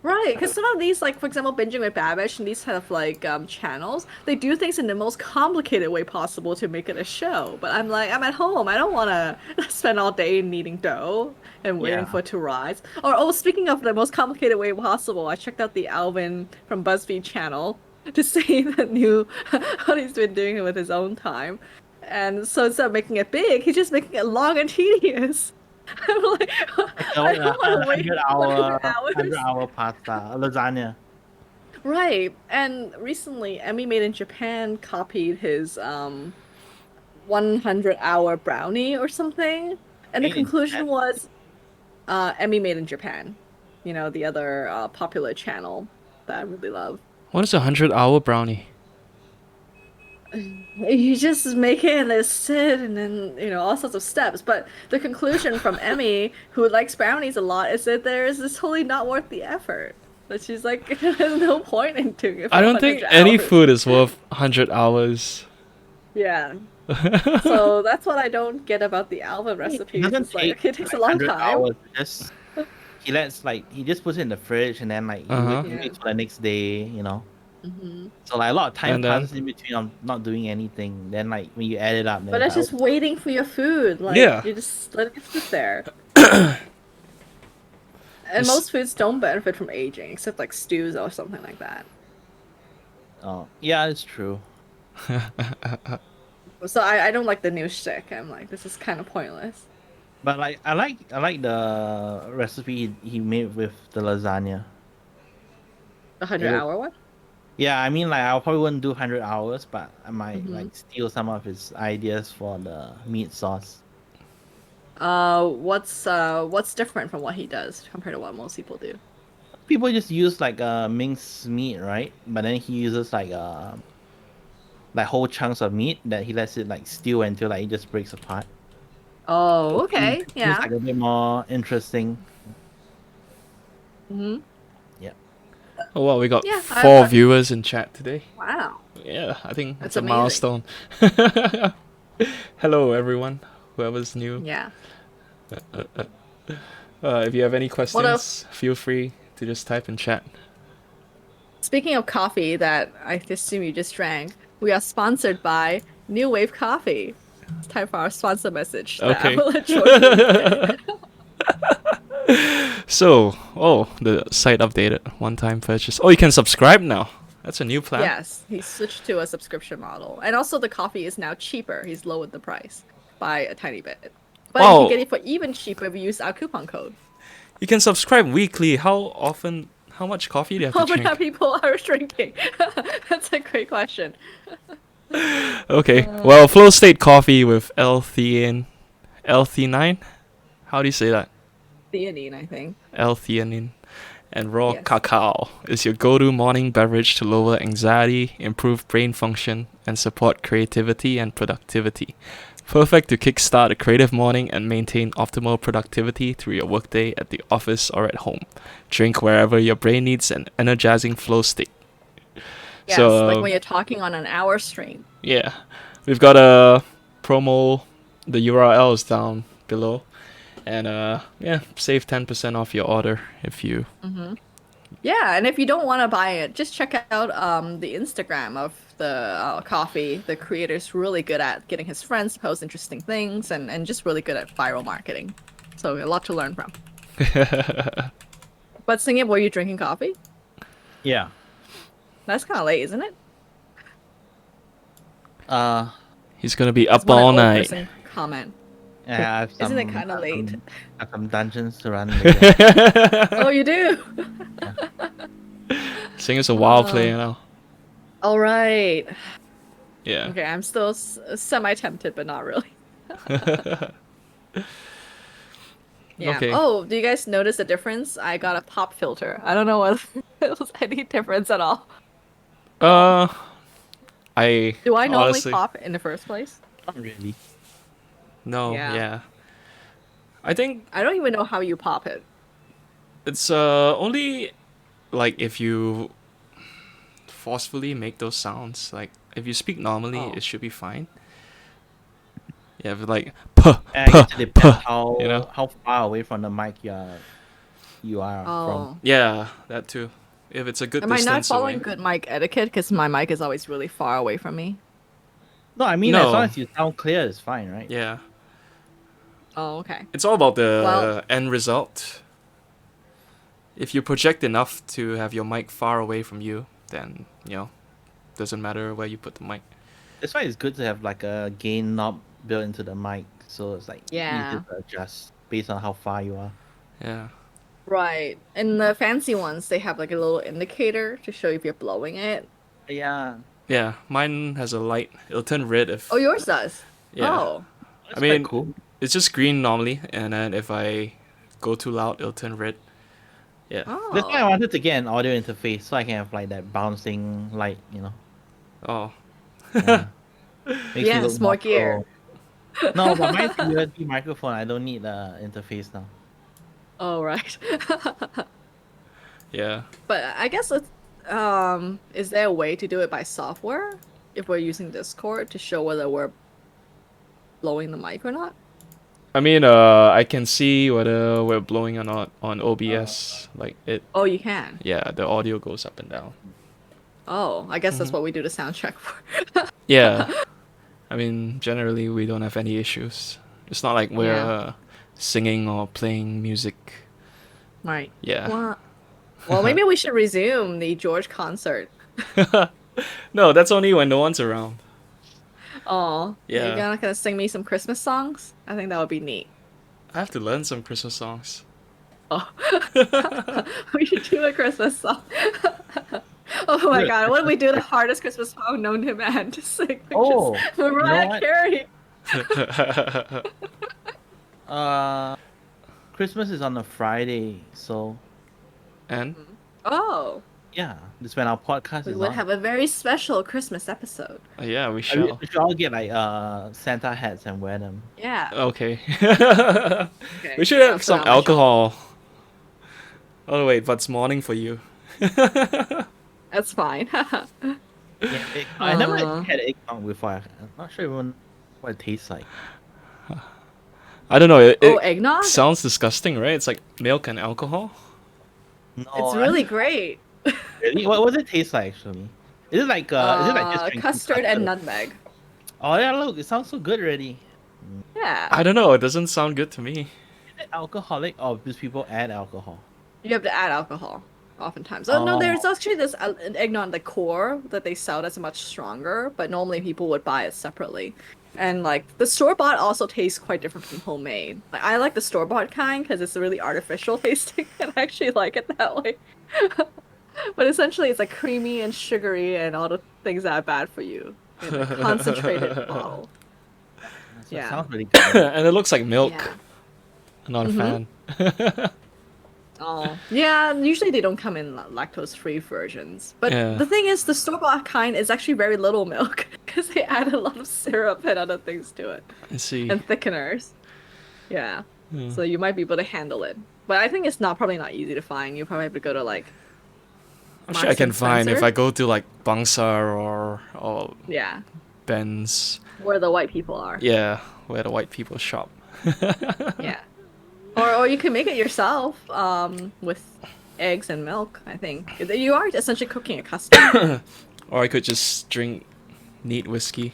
S3: Right, because some of these, like for example, Binging with Babish and these kind of like channels, they do things in the most complicated way possible to make it a show. But I'm like, I'm at home. I don't want to spend all day kneading dough and waiting
S2: Yeah.
S3: for it to rise. Or speaking of the most complicated way possible, I checked out the Alvin from BuzzFeed channel to see the new what he's been doing with his own time. And so instead of making it big, he's just making it long and tedious. I'm like, I don't want to wait 100 hours.
S2: 100-hour pasta, lasagna.
S3: Right, and recently, Emmy Made in Japan copied his 100-hour brownie or something, and the
S2: Made in
S3: conclusion
S2: Japan?
S3: was Emmy Made in Japan. The other popular channel that I really love.
S1: What is a 100-hour brownie?
S3: You just make it and then sit and then, all sorts of steps. But the conclusion from Emmy, who likes brownies a lot, is that there's this totally not worth the effort. That she's like, there's no point in doing it for
S1: I don't think
S3: 100
S1: any
S3: hours.
S1: food is worth 100 hours.
S3: Yeah. So that's what I don't get about the Alvin recipes.
S2: It doesn't
S3: It's like,
S2: take
S3: okay, it takes a
S2: like,
S3: long
S2: 100
S3: time.
S2: hours. He just puts it in the fridge and then like he
S3: Yeah.
S2: waits for the next day,
S3: Hmm.
S2: So like a lot of time
S1: And then-
S2: passes in between on not doing anything. Then like when you add it up, then
S3: But that's
S2: it's
S3: just waiting for your food. Like,
S1: Yeah.
S3: you just let it sit there. And
S1: It's-
S3: most foods don't benefit from aging, except like stews or something like that.
S2: oh yeah, it's true.
S3: So I don't like the new shtick. I'm like, this is kind of pointless.
S2: But like I like the recipe he made with the lasagna.
S3: The 100-hour one?
S2: Yeah, I mean like I probably wouldn't do 100 hours, but I might
S3: Mhm.
S2: like steal some of his ideas for the meat sauce.
S3: What's different from what he does compared to what most people do?
S2: People just use like minced meat, right? But then he uses like whole chunks of meat that he lets it like stew until like it just breaks apart.
S3: Oh, okay,
S2: It feels
S3: yeah.
S2: like a bit more interesting.
S3: Hmm.
S1: Oh wow, we got
S3: Yeah,
S1: 4 viewers in chat today.
S3: Wow.
S1: Yeah, I think
S3: That's
S1: that's a
S3: amazing.
S1: milestone. Hello everyone, whoever's new.
S3: Yeah.
S1: If you have any questions,
S3: else?
S1: feel free to just type in chat.
S3: Speaking of coffee that I assume you just drank, we are sponsored by New Wave Coffee. It's time for our sponsor message. that I
S1: Okay.
S3: will let Jordan-
S1: So, the site updated. One-time purchase. Oh, you can subscribe now. That's a new plan.
S3: Yes, he switched to a subscription model. And also the coffee is now cheaper. He's lowered the price by a tiny bit. But you
S1: Wow.
S3: can get it for even cheaper if you use our coupon code.
S1: You can subscribe weekly. How much coffee do you have
S3: How
S1: to
S3: many
S1: drink?
S3: people are drinking? That's a great question.
S1: Okay. Well, Flow State Coffee with L-theanine. L-theanine? How do you say that?
S3: Theanine, I think.
S1: L-theanine. And raw
S3: Yes.
S1: cacao is your go-to morning beverage to lower anxiety, improve brain function, and support creativity and productivity. Perfect to kickstart a creative morning and maintain optimal productivity through your workday at the office or at home. Drink wherever your brain needs an energizing flow state.
S3: Yes,
S1: So,
S3: like when you're talking on an hour stream.
S1: yeah, we've got a promo. The URL is down below, and save 10% off your order if you.
S3: Yeah, and if you don't want to buy it, just check out the Instagram of the coffee. The creator's really good at getting his friends to post interesting things and just really good at viral marketing. So a lot to learn from. But Singip, were you drinking coffee?
S2: Yeah.
S3: That's kind of late, isn't it?
S1: He's gonna be
S3: That's
S1: up
S3: what an
S1: all
S3: old
S1: night.
S3: person comment.
S2: Yeah, I have
S3: Isn't it
S2: some-
S3: kinda
S2: I have
S3: late?
S2: some- I have some dungeons to run. later.
S3: Oh, you do?
S1: Singer's a wild player now.
S3: All right.
S1: Yeah.
S3: Okay, I'm still semi-tempted, but not really. Yeah.
S1: Okay.
S3: Oh, do you guys notice the difference? I got a pop filter. I don't know whether it was any difference at all.
S1: Uh, I
S3: Do I normally
S1: honestly
S3: pop in the first place?
S2: Not really.
S1: no.
S3: Yeah.
S1: Yeah. I think
S3: I don't even know how you pop it.
S1: it's only like if you forcefully make those sounds. Like if you speak normally,
S3: Oh.
S1: it should be fine. Yeah, but like puh,
S2: And I
S1: puh,
S2: guess it depends
S1: puh, you know.
S2: how far away from the mic you are from.
S3: Oh.
S1: Yeah, that too. If it's a good
S3: Am I not
S1: distance
S3: following
S1: away.
S3: good mic etiquette? Because my mic is always really far away from me.
S2: No, I mean as long
S1: No.
S2: as you sound clear, it's fine, right?
S1: Yeah.
S3: Oh, okay.
S1: It's all about
S3: Well,
S1: the end result. If you project enough to have your mic far away from you, then doesn't matter where you put the mic.
S2: That's why it's good to have like a gain knob built into the mic, so it's like
S3: yeah.
S2: easier to adjust based on how far you are.
S1: Yeah.
S3: Right. And the fancy ones, they have like a little indicator to show if you're blowing it.
S2: Yeah,
S1: Yeah, mine has a light. It'll turn red if.
S3: Oh, yours does.
S1: Yeah.
S3: Oh.
S2: that's
S1: I mean,
S2: quite cool.
S1: it's just green normally, and then if I go too loud, it'll turn red. Yeah.
S2: That's why I
S3: Oh.
S2: wanted to get an audio interface so I can have like that bouncing light,
S1: Oh.
S2: Yeah. Makes me
S3: Yes,
S2: look
S3: more
S2: pro.
S3: gear.
S2: No, but mine's a USB microphone. I don't need the interface now.
S3: Oh, right.
S1: Yeah.
S3: But I guess is there a way to do it by software if we're using Discord to show whether we're blowing the mic or not?
S1: I mean, I can see whether we're blowing or not on OBS. Like it.
S3: Oh, you can.
S1: Yeah, the audio goes up and down.
S3: Oh, I guess that's
S1: Mhm.
S3: what we do the sound check for.
S1: Yeah. I mean, generally we don't have any issues. It's not like we're
S3: Yeah.
S1: singing or playing music.
S3: Right.
S1: Yeah.
S3: Well, maybe we should resume the George concert.
S1: No, that's only when no one's around.
S3: Oh,
S1: Yeah.
S3: you're not gonna sing me some Christmas songs? I think that would be neat.
S1: I have to learn some Christmas songs.
S3: Oh, we should do a Christmas song. Oh my God, what if we do the hardest Christmas song known to man to sing?
S2: Oh,
S3: Which is
S2: you know
S3: Mariah
S2: what?
S3: Carey.
S2: Christmas is on a Friday, so
S1: And
S3: Oh,
S2: yeah, that's when our podcast
S3: we
S2: is
S3: would
S2: on.
S3: have a very special Christmas episode.
S1: yeah, we
S2: I mean,
S1: shall.
S2: we should all get like Santa hats and wear them.
S3: Yeah.
S1: Okay.
S3: Okay.
S1: We should
S3: I'll
S1: have
S3: put
S1: some
S3: it on my shelf.
S1: alcohol. Oh wait, but it's morning for you.
S3: That's fine.
S2: Yeah, I never
S3: Uh.
S2: had eggnog before. I'm not sure even what it tastes like.
S1: I don't know. It
S3: Oh, eggnog?
S1: sounds disgusting, right? It's like milk and alcohol.
S2: No,
S3: It's really great.
S2: really. What does it taste like actually? Is it like just drinking
S3: Custard and nutmeg.
S2: Oh yeah, look, it sounds so good already.
S3: Yeah.
S1: I don't know. It doesn't sound good to me.
S2: Is it alcoholic or because people add alcohol?
S3: You have to add alcohol, oftentimes. Oh, no, there's actually this an eggnog, the core, that they sell that's much stronger, but normally people would buy it separately. And, like, the store-bought also tastes quite different from homemade. Like, I like the store-bought kind because it's really artificial tasting, and I actually like it that way. But essentially, it's, like, creamy and sugary and all the things that are bad for you in a concentrated bottle.
S2: So
S3: Yeah.
S2: It sounds really good.
S1: And it looks like milk.
S3: Yeah.
S1: I'm not a fan.
S3: Oh, yeah, usually they don't come in lactose-free versions. But
S1: Yeah.
S3: the thing is, the store-bought kind is actually very little milk because they add a lot of syrup and other things to it.
S1: I see.
S3: And thickeners. Yeah.
S1: Hmm.
S3: So you might be able to handle it. But I think it's probably not easy to find. You probably have to go to like
S1: I'm sure I
S3: Marks
S1: can
S3: and
S1: find if
S3: Spencer?
S1: I go to like Bangsa or
S3: yeah,
S1: Ben's.
S3: where the white people are.
S1: Yeah, where the white people shop.
S3: Yeah. Or you can make it yourself with eggs and milk, I think. You are essentially cooking a custard.
S1: Or I could just drink neat whiskey.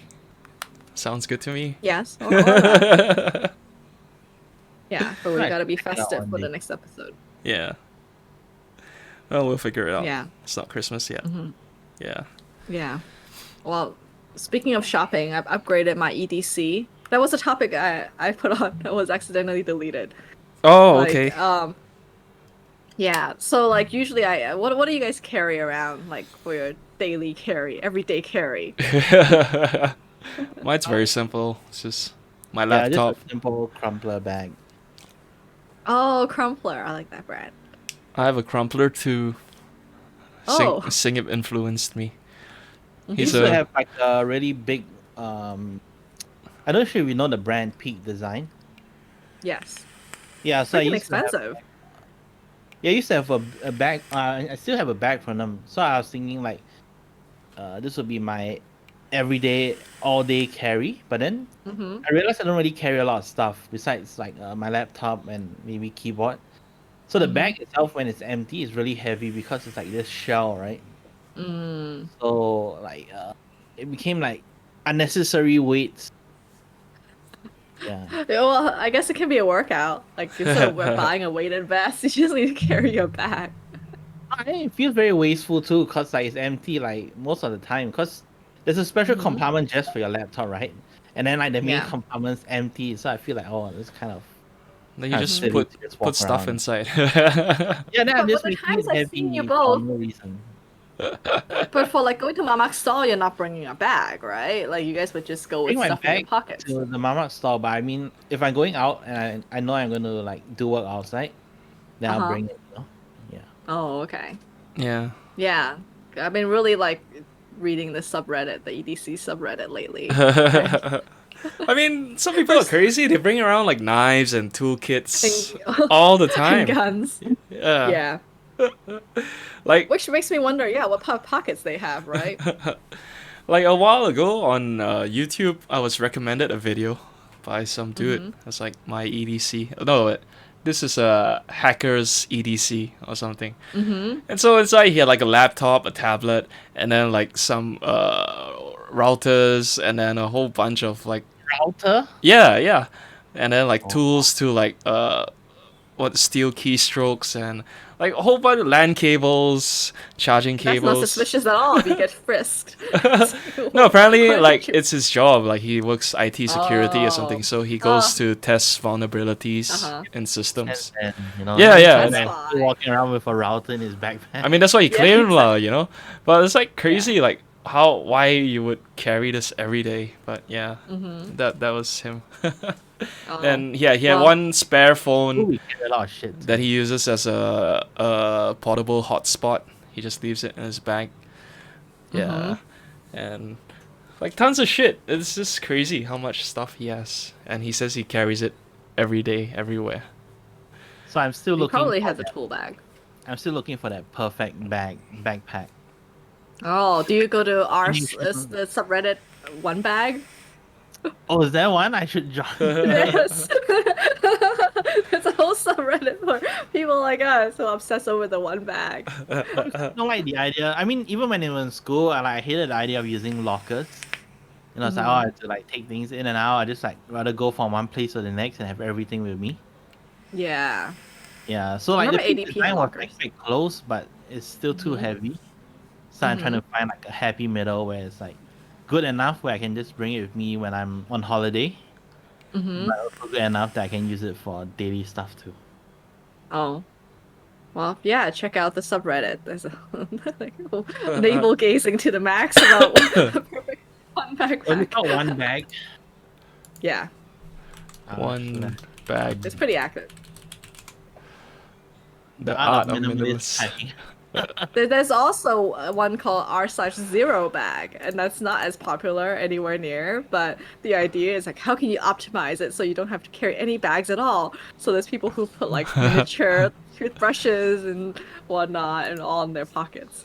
S1: Sounds good to me.
S3: Yes. Or that. Yeah, but we
S2: Right.
S3: gotta be
S2: Check it out
S3: festive
S2: one
S3: for
S2: day.
S3: the next episode.
S1: Yeah. Well, we'll figure it out.
S3: Yeah.
S1: It's not Christmas yet. Yeah.
S3: Yeah. Well, speaking of shopping, I've upgraded my EDC. That was a topic I put on that was accidentally deleted.
S1: Oh,
S3: Like,
S1: okay.
S3: Yeah. So like usually what do you guys carry around like for your daily carry, everyday carry?
S1: Mine's very simple. It's just my
S2: Yeah, just a
S1: laptop.
S2: simple crumpler bag.
S3: Oh, Crumpler. I like that brand.
S1: I have a crumpler too.
S3: Oh.
S1: Singip influenced me.
S2: He
S1: He's
S3: Mm-hmm.
S2: used to
S1: a
S2: have like a really big I don't know if you know the brand Peak Design.
S3: Yes.
S2: Yeah, so I
S3: Freaking
S2: used to have
S3: expensive.
S2: yeah, I used to have a bag. I still have a bag from them. So I was thinking like, this would be my everyday, all day carry. But then
S3: Mm-hmm.
S2: I realized I don't really carry a lot of stuff besides like my laptop and maybe keyboard. So the
S3: Mm-hmm.
S2: bag itself, when it's empty, is really heavy because it's like this shell, right?
S3: Mm.
S2: So like, it became like unnecessary weights. Yeah.
S3: Yeah, well, I guess it can be a workout. Like instead of buying a weighted vest, you just need to carry your bag.
S2: It feels very wasteful too, cause like it's empty like most of the time. Cause there's a special
S3: Mm-hmm.
S2: compartment just for your laptop, right? And then like the main
S3: Yeah.
S2: compartment's empty, so I feel like it's
S1: then you
S2: kind of
S1: just
S3: Mm-hmm.
S2: silly
S1: put
S2: to just
S1: put
S2: walk
S1: stuff
S2: around.
S1: inside.
S2: Yeah, then I'm
S3: But
S2: just
S3: the
S2: making
S3: times
S2: it
S3: I've seen you
S2: heavy for
S3: both,
S2: no reason.
S3: but for like going to Mama's store, you're not bringing a bag, right? Like you guys would just go with
S2: Bring my
S3: stuff in your
S2: bag
S3: pockets.
S2: to the mama store, but I mean, if I'm going out and I know I'm going to like do work outside, then I'll
S3: Uh-huh.
S2: bring it. Yeah.
S3: Oh, okay.
S1: Yeah.
S3: Yeah. I've been really like reading the subreddit, the EDC subreddit lately. And
S1: I mean, some people are
S3: first
S1: crazy. They bring around like knives and
S3: and,
S1: toolkits all the
S3: and
S1: time.
S3: guns.
S1: Yeah.
S3: Yeah.
S1: Like
S3: Which makes me wonder, yeah, what pockets they have, right?
S1: like a while ago on YouTube, I was recommended a video by some dude.
S3: Mm-hmm.
S1: It's like my EDC. No, this is a hacker's EDC or something.
S3: Mm-hmm.
S1: And so inside he had like a laptop, a tablet, and then like some routers, and then a whole bunch of like
S2: Router?
S1: yeah, and then like
S2: Oh.
S1: tools to like what steel keystrokes and like a whole bunch of LAN cables, charging
S3: That's not
S1: cables.
S3: suspicious at all if you get frisked.
S1: No, apparently
S3: Why
S1: like
S3: did you?
S1: it's his job. Like he works IT security or something,
S3: Oh.
S1: so he goes
S3: Oh.
S1: to test vulnerabilities
S3: Uh-huh.
S1: in
S2: And
S1: systems.
S2: then,
S1: Yeah,
S2: you
S1: yeah.
S2: find
S3: That's
S1: And,
S2: that he's
S3: why.
S2: walking around with a router in his backpack.
S1: I mean that's what he
S3: Yeah,
S1: claimed lah,
S3: exactly.
S1: But it's like
S3: Yeah.
S1: crazy, like why you would carry this every day. But yeah,
S3: Mm-hmm.
S1: that was him.
S3: Oh.
S1: And yeah, he had
S3: Well,
S1: one spare
S2: Ooh,
S1: phone
S2: we carry a lot of shit
S1: that
S2: too.
S1: he uses as a portable hotspot. He just leaves it in his bag.
S3: mm-hmm.
S1: Yeah, and like tons of shit. It's just crazy how much stuff he has, and he says he carries it every day, everywhere.
S2: So I'm still
S3: He
S2: looking
S3: probably
S2: for
S3: has a
S2: that.
S3: tool bag.
S2: I'm still looking for that perfect backpack.
S3: Oh, do you go to our
S2: And you should-
S3: the subreddit one bag?
S2: Oh, is there one I should join?
S3: Yes. There's a whole subreddit for people like us who obsess over the one bag.
S2: I don't like the idea. I mean, even when I was in school, I hated the idea of using lockers. It's like, I have to like take things in and out. I just like rather go from one place to the next and have everything with me.
S3: Yeah.
S2: Yeah, so like the
S3: Remember
S2: peak
S3: ADP
S2: design was
S3: lockers?
S2: like quite close, but it's still too
S3: Mhm.
S2: heavy. So I'm trying to find like a happy middle where it's like good enough where I can just bring it with me when I'm on holiday,
S3: Mm-hmm.
S2: but also good enough that I can use it for daily stuff too.
S3: Oh. Well, yeah, check out the subreddit. There's a like navel gazing to the max about a perfect one
S2: Only
S3: backpack.
S2: got one bag.
S3: Yeah,
S1: One bag.
S3: it's pretty accurate.
S1: The art of
S2: minimalist
S1: minimalist.
S2: packing.
S3: There's also one called r/0 bag, and that's not as popular anywhere near. But the idea is like, how can you optimize it so you don't have to carry any bags at all? So there's people who put like miniature toothbrushes and whatnot and all in their pockets.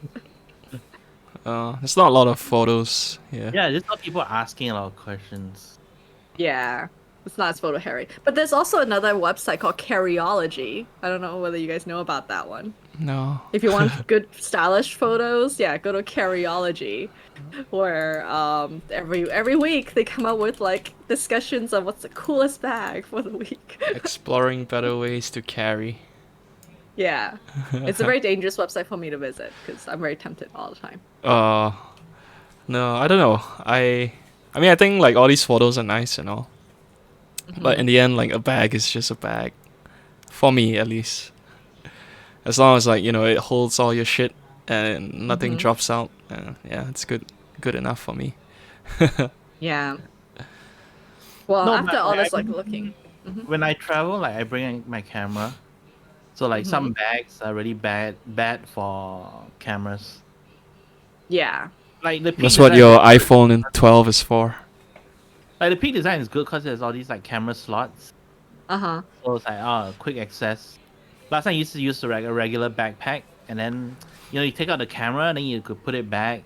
S1: There's not a lot of photos. Yeah.
S2: Yeah, just got people asking a lot of questions.
S3: Yeah, it's not as photo hairy. But there's also another website called Carryology. I don't know whether you guys know about that one.
S1: No.
S3: If you want good stylish photos, yeah, go to Carryology, where every week they come up with like discussions on what's the coolest bag for the week.
S1: Exploring better ways to carry.
S3: Yeah, it's a very dangerous website for me to visit because I'm very tempted all the time.
S1: No, I don't know. I mean, I think like all these photos are nice and all, but in the end, like a bag is just a bag, for me at least. as long as like it holds all your shit and nothing
S3: Mhm.
S1: drops out. Yeah, it's good enough for me.
S3: Yeah. Well,
S2: No,
S3: after
S2: but
S3: all
S2: like, I
S3: this like
S2: mean,
S3: looking. Hmm.
S2: when I travel, like I bring my camera. So like
S3: Hmm.
S2: some bags are really bad for cameras.
S3: Yeah.
S2: Like the peak
S1: That's what
S2: design is
S1: your
S2: good.
S1: iPhone 12 is for.
S2: Like the peak design is good because there's all these like camera slots.
S3: Uh-huh.
S2: So it's like quick access. Last time I used to use a regular backpack, and then you take out the camera, and then you could put it back.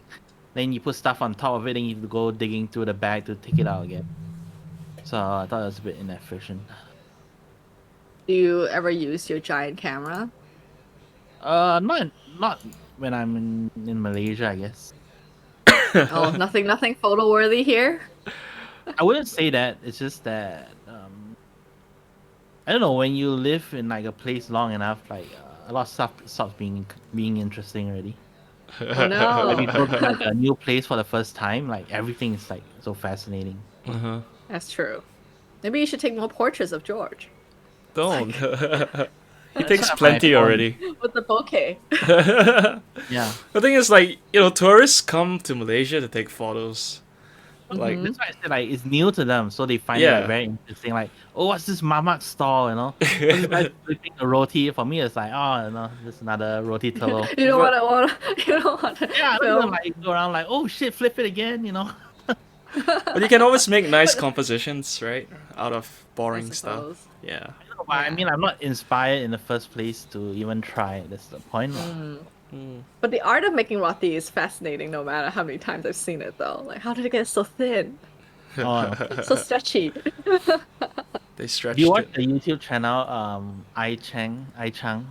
S2: Then you put stuff on top of it, and you have to go digging through the bag to take it out again. So I thought it was a bit inefficient.
S3: Do you ever use your giant camera?
S2: Not when I'm in Malaysia, I guess.
S3: Oh, nothing photo worthy here.
S2: I wouldn't say that. It's just that I don't know. When you live in like a place long enough, like a lot of stuff stops being interesting already.
S3: Oh
S2: When
S3: no.
S2: you go to like a new place for the first time, like everything is like so fascinating.
S1: Uh-huh.
S3: That's true. Maybe you should take more portraits of George.
S1: Don't. He
S2: That's
S1: takes
S2: why my
S1: plenty
S2: phone.
S1: already.
S3: With the bouquet.
S1: The
S2: Yeah,
S1: thing is, like, tourists come to Malaysia to take photos. Like,
S3: Hmm.
S2: that's why I said like it's new to them, so they find it like
S1: yeah.
S2: very interesting. Like, oh, what's this mamak stall? Oh, this guy flipping a roti. For me, it's like, oh, just another roti telur.
S3: You don't
S1: But
S3: want to. You don't want to
S2: Yeah, I don't even
S3: film.
S2: like go around like, oh shit, flip it again.
S1: but you can always make nice compositions, right? Out of
S3: I
S1: boring stuff.
S3: suppose.
S1: Yeah.
S2: No, but I
S3: Yeah.
S2: mean, I'm not inspired in the first place to even try. That's the point. Lah.
S3: Mm.
S1: Mm.
S3: But the art of making roti is fascinating no matter how many times I've seen it though. Like how did it get so thin?
S2: Oh,
S3: So stretchy.
S1: They
S2: do you
S1: stretched
S2: watch
S1: it.
S2: the YouTube channel iChang?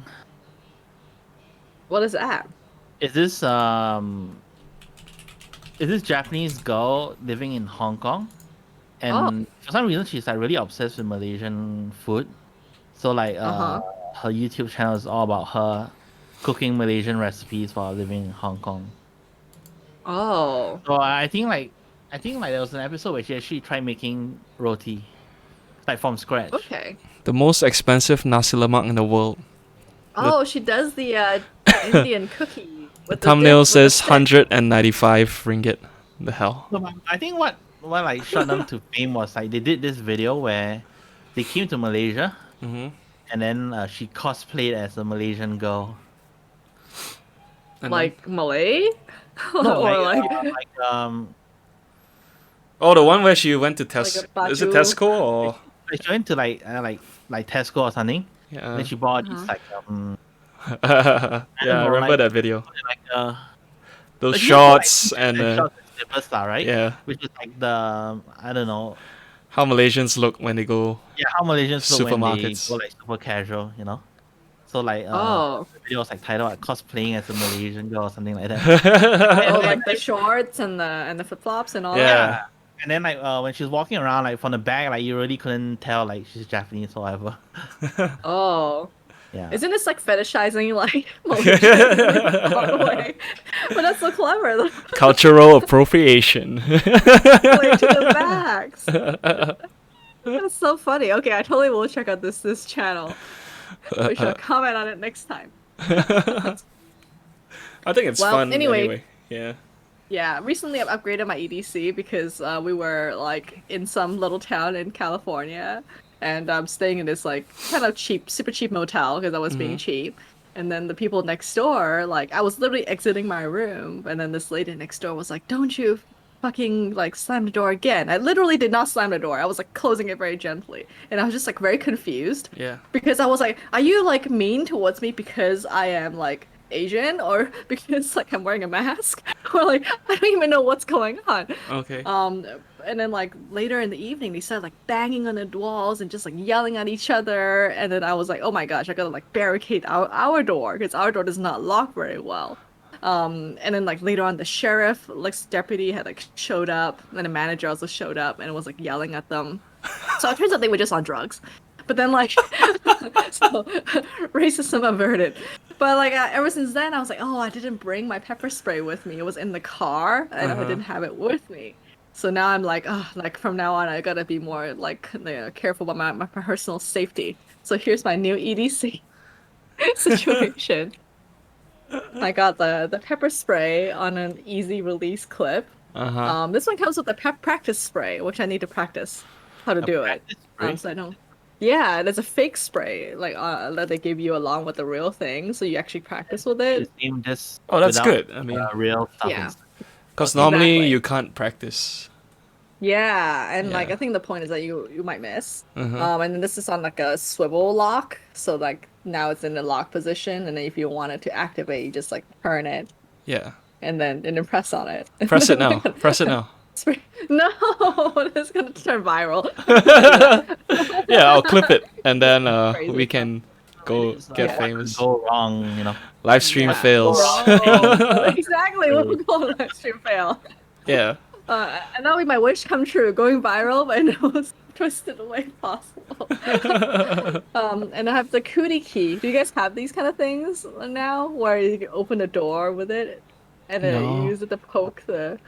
S3: What is that?
S2: Is this Japanese girl living in Hong Kong?
S3: Oh,
S2: And for some reason she's like really obsessed with Malaysian food. So like
S3: uh-huh.
S2: her YouTube channel is all about her cooking Malaysian recipes while living in Hong Kong.
S3: Oh.
S2: So I think like there was an episode where she actually tried making roti, like from scratch.
S3: Okay.
S1: The most expensive nasi lemak in the world. The,
S3: Oh, she does the Indian cookie
S1: the
S3: with the
S1: thumbnail
S3: dip with the
S1: says
S3: stick.
S1: 195 ringgit. The hell?
S2: No, but I think what like shot them to fame was like they did this video where they came to Malaysia
S1: Mm-hmm.
S2: and then she cosplayed as a Malaysian girl.
S1: And then?
S3: Like Malay?
S2: No,
S3: Or like
S1: Oh, the one where she went to
S3: like a
S1: Is it
S3: baju.
S1: Tesco or?
S2: like she went to like Tesco or something.
S1: Yeah.
S2: Then she bought these
S3: Uh-huh.
S2: like
S1: Yeah,
S2: I don't
S1: I
S2: know
S1: remember that video.
S2: like
S1: Those
S2: like you know like
S1: shorts and
S2: shorts and slippers lah, right?
S1: yeah,
S2: Which is like the I don't know.
S1: how Malaysians look when they go
S2: Yeah, how Malaysians look when they
S1: supermarkets.
S2: go like super casual. So like
S3: Oh.
S2: the video was like titled like cosplaying as a Malaysian girl or something like that.
S3: Oh,
S2: And then,
S3: like the shorts and the flip-flops and all
S1: Yeah.
S3: that.
S2: yeah. And then like when she was walking around like from the back, like you really couldn't tell like she's Japanese or whatever.
S3: Oh.
S2: Yeah.
S3: Isn't this like fetishizing like Malaysians in a odd way? But that's so clever. Like
S1: Cultural appropriation.
S3: to the max. That's so funny. Okay, I totally will check out this channel. We shall comment on it next time.
S1: I think it's
S3: Well,
S1: fun
S3: anyway.
S1: anyway. Yeah.
S3: Yeah, recently I've upgraded my EDC because we were like in some little town in California, and I'm staying in this like kind of cheap, super cheap motel because I was being cheap. And then the people next door, like I was literally exiting my room, and then this lady next door was like, "Don't you fucking like slam the door again." I literally did not slam the door. I was like closing it very gently, and I was just like very confused
S1: Yeah.
S3: because I was like, "Are you like mean towards me because I am like Asian or because like I'm wearing a mask or like I don't even know what's going on."
S1: Okay.
S3: And then like later in the evening they started like banging on the walls and just like yelling at each other, and then I was like, oh my gosh, I gotta like barricade our door because our door does not lock very well. And then like later on the sheriff like deputy had like showed up, and the manager also showed up and was like yelling at them. So it turns out they were just on drugs. But then like so racism averted. But like ever since then I was like, oh, I didn't bring my pepper spray with me. It was in the car and I didn't have it with me. So now I'm like, oh, like from now on I gotta be more like careful about my personal safety. So here's my new EDC. situation. I got the pepper spray on an easy release clip.
S1: Uh-huh.
S3: This one comes with the practice spray, which I need to practice how to
S2: A
S3: do it.
S2: practice spray?
S3: So I don't. Yeah, there's a fake spray like that they give you along with the real thing, so you actually practice with
S2: You
S3: it.
S2: steam this
S1: Oh, that's
S2: without,
S1: good. I mean,
S2: real stuff
S3: Yeah.
S2: inside.
S1: because
S2: Okay.
S1: normally
S3: Exactly.
S1: you can't practice.
S3: Yeah, and like
S1: Yeah.
S3: I think the point is that you might miss.
S1: Uh-huh.
S3: And then this is on like a swivel lock, so like now it's in the lock position, and then if you wanted to activate, you just like turn it
S1: Yeah.
S3: and then press on it.
S1: Press it now. Press it now.
S3: No, it's gonna turn viral.
S1: Yeah, I'll clip it and then
S3: Crazy.
S1: we can go
S2: It's,
S1: get
S3: Yeah.
S2: what
S1: famous.
S2: could go wrong, you know.
S1: Live stream
S3: Yeah.
S1: fails.
S3: Oh, exactly. We'll go on live stream fail.
S1: Yeah.
S3: And that would be my wish come true, going viral, but in the most twisted way possible. And I have the cootie key. Do you guys have these kind of things now, where you can open the door with it, and then
S1: No.
S3: you use it to poke the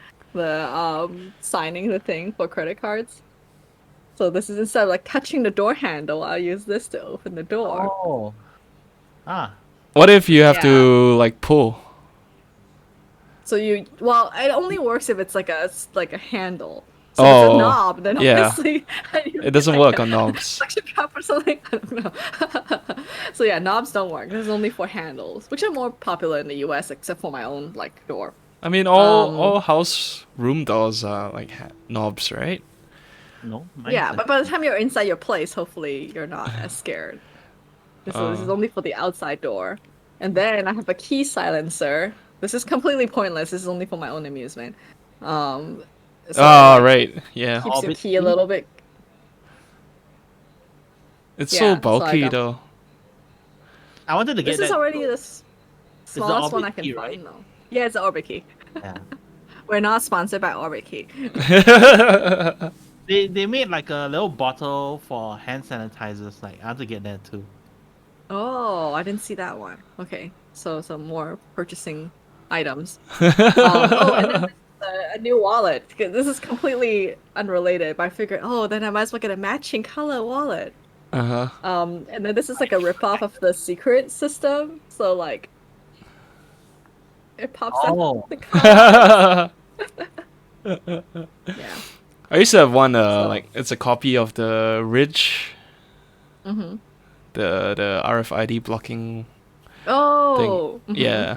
S3: signing the thing for credit cards? So this is instead of like touching the door handle, I'll use this to open the door.
S2: Oh. Ah.
S1: What if you have
S3: Yeah.
S1: to like pull?
S3: So well, it only works if it's like a handle. So if it's
S1: Oh,
S3: a knob, then
S1: yeah.
S3: obviously
S1: It doesn't work on knobs.
S3: suction cup or something. I don't know. So yeah, knobs don't work. This is only for handles, which are more popular in the US, except for my own like door.
S1: I mean, all
S3: Um,
S1: house room doors are like knobs, right?
S2: No. mine's
S3: Yeah,
S2: a-
S3: but by the time you're inside your place, hopefully you're not as scared. So this is only for the outside door. And then I have a key silencer. This is completely pointless. This is only for my own amusement. So
S1: Ah,
S3: it
S1: right. Yeah.
S3: keeps your
S2: Orbit
S3: key a
S2: key?
S3: little bit.
S1: It's
S3: Yeah,
S1: so
S3: so I
S1: bulky
S3: got-
S1: though.
S2: I wanted to get
S3: This
S2: that.
S3: is already the smallest one
S2: Orbit
S3: I can
S2: key,
S3: find
S2: right?
S3: though. Yeah, it's the Orbit key.
S2: Yeah.
S3: We're not sponsored by Orbit key.
S2: They made like a little bottle for hand sanitizers. Like I have to get that too.
S3: Oh, I didn't see that one. Okay, so some more purchasing items. Oh, and then this is a new wallet. This is completely unrelated, but I figured, oh, then I might as well get a matching color wallet.
S1: Uh-huh.
S3: And then this is like a ripoff of the secret system. So like, it pops
S2: Oh.
S3: up the color. Yeah.
S1: I used to have one
S3: So-
S1: like it's a copy of the Ridge,
S3: Mm-hmm.
S1: the RFID blocking
S3: Oh.
S1: thing.
S3: mhm.
S1: Yeah.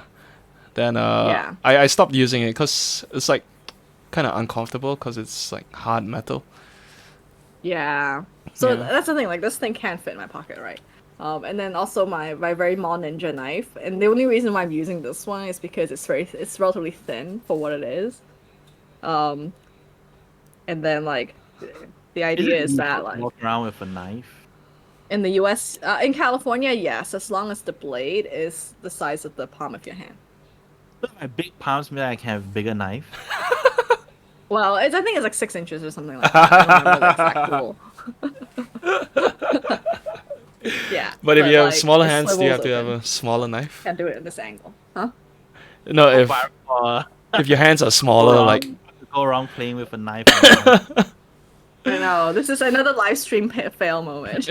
S1: Then
S3: Yeah.
S1: I stopped using it because it's like kind of uncomfortable because it's like hard metal.
S3: Yeah. So
S1: Yeah.
S3: that's the thing. Like this thing can't fit in my pocket, right? And then also my very small ninja knife. And the only reason why I'm using this one is because it's relatively thin for what it is. And then like the idea is that like
S2: walk around with a knife.
S3: in the U.S. In California, yes, as long as the blade is the size of the palm of your hand.
S2: Look at my big palms, maybe I can have a bigger knife.
S3: Well, I think it's like 6 inches or something like that. I don't remember the exact rule. Yeah.
S1: But if you have
S3: like,
S1: smaller
S3: it
S1: hands, do you have
S3: swivels
S1: to have
S3: open.
S1: a smaller knife?
S3: Can't do it in this angle, huh?
S1: No, if
S2: But,
S1: if your hands are smaller, like
S2: go around playing with a knife. And
S3: I know. This is another live stream fail moment.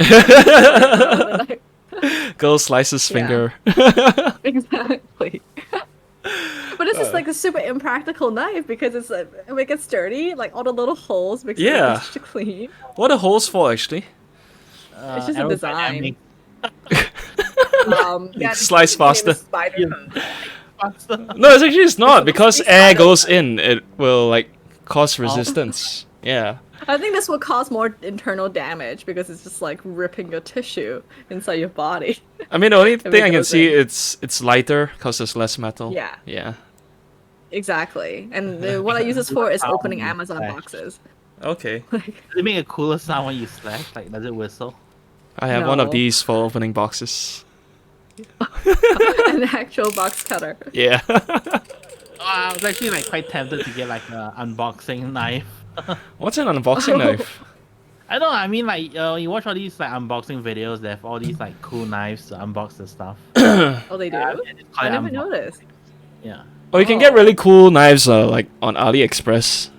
S1: girl slices
S3: Yeah.
S1: finger.
S3: Exactly. But this is like a super impractical knife because it's like, it gets dirty, like all the little holes makes
S1: Yeah.
S3: it to clean.
S1: What are holes for actually?
S3: It's just a design.
S2: aerodynamic.
S3: Yeah,
S1: Slice
S3: the name is
S1: faster.
S3: Spider code.
S1: No, it's actually it's not
S3: supposed
S1: because
S3: to be
S1: air
S3: spider
S1: goes
S3: code.
S1: in. It will like cause resistance. Yeah.
S3: I think this will cause more internal damage because it's just like ripping your tissue inside your body.
S1: I mean, the only thing I can
S3: goes
S1: see
S3: in.
S1: it's lighter because there's less metal.
S3: Yeah.
S1: Yeah.
S3: Exactly. And what I use this for is opening Amazon boxes.
S1: Okay.
S3: Like,
S2: Does it make a cooler sound when you slash? Like, does it whistle?
S1: I have one of
S3: No.
S1: these for opening boxes.
S3: an actual box cutter.
S1: Yeah.
S2: I was actually like quite tempted to get like an unboxing knife.
S1: What's an unboxing knife?
S2: I don't know. I mean, like you watch all these like unboxing videos. They have all these like cool knives to unbox the stuff.
S3: Oh, they do?
S2: Yeah, they just call
S3: I
S2: it
S3: never
S2: unbox-
S3: noticed.
S2: Yeah.
S1: Oh, you can get really cool knives like on AliExpress.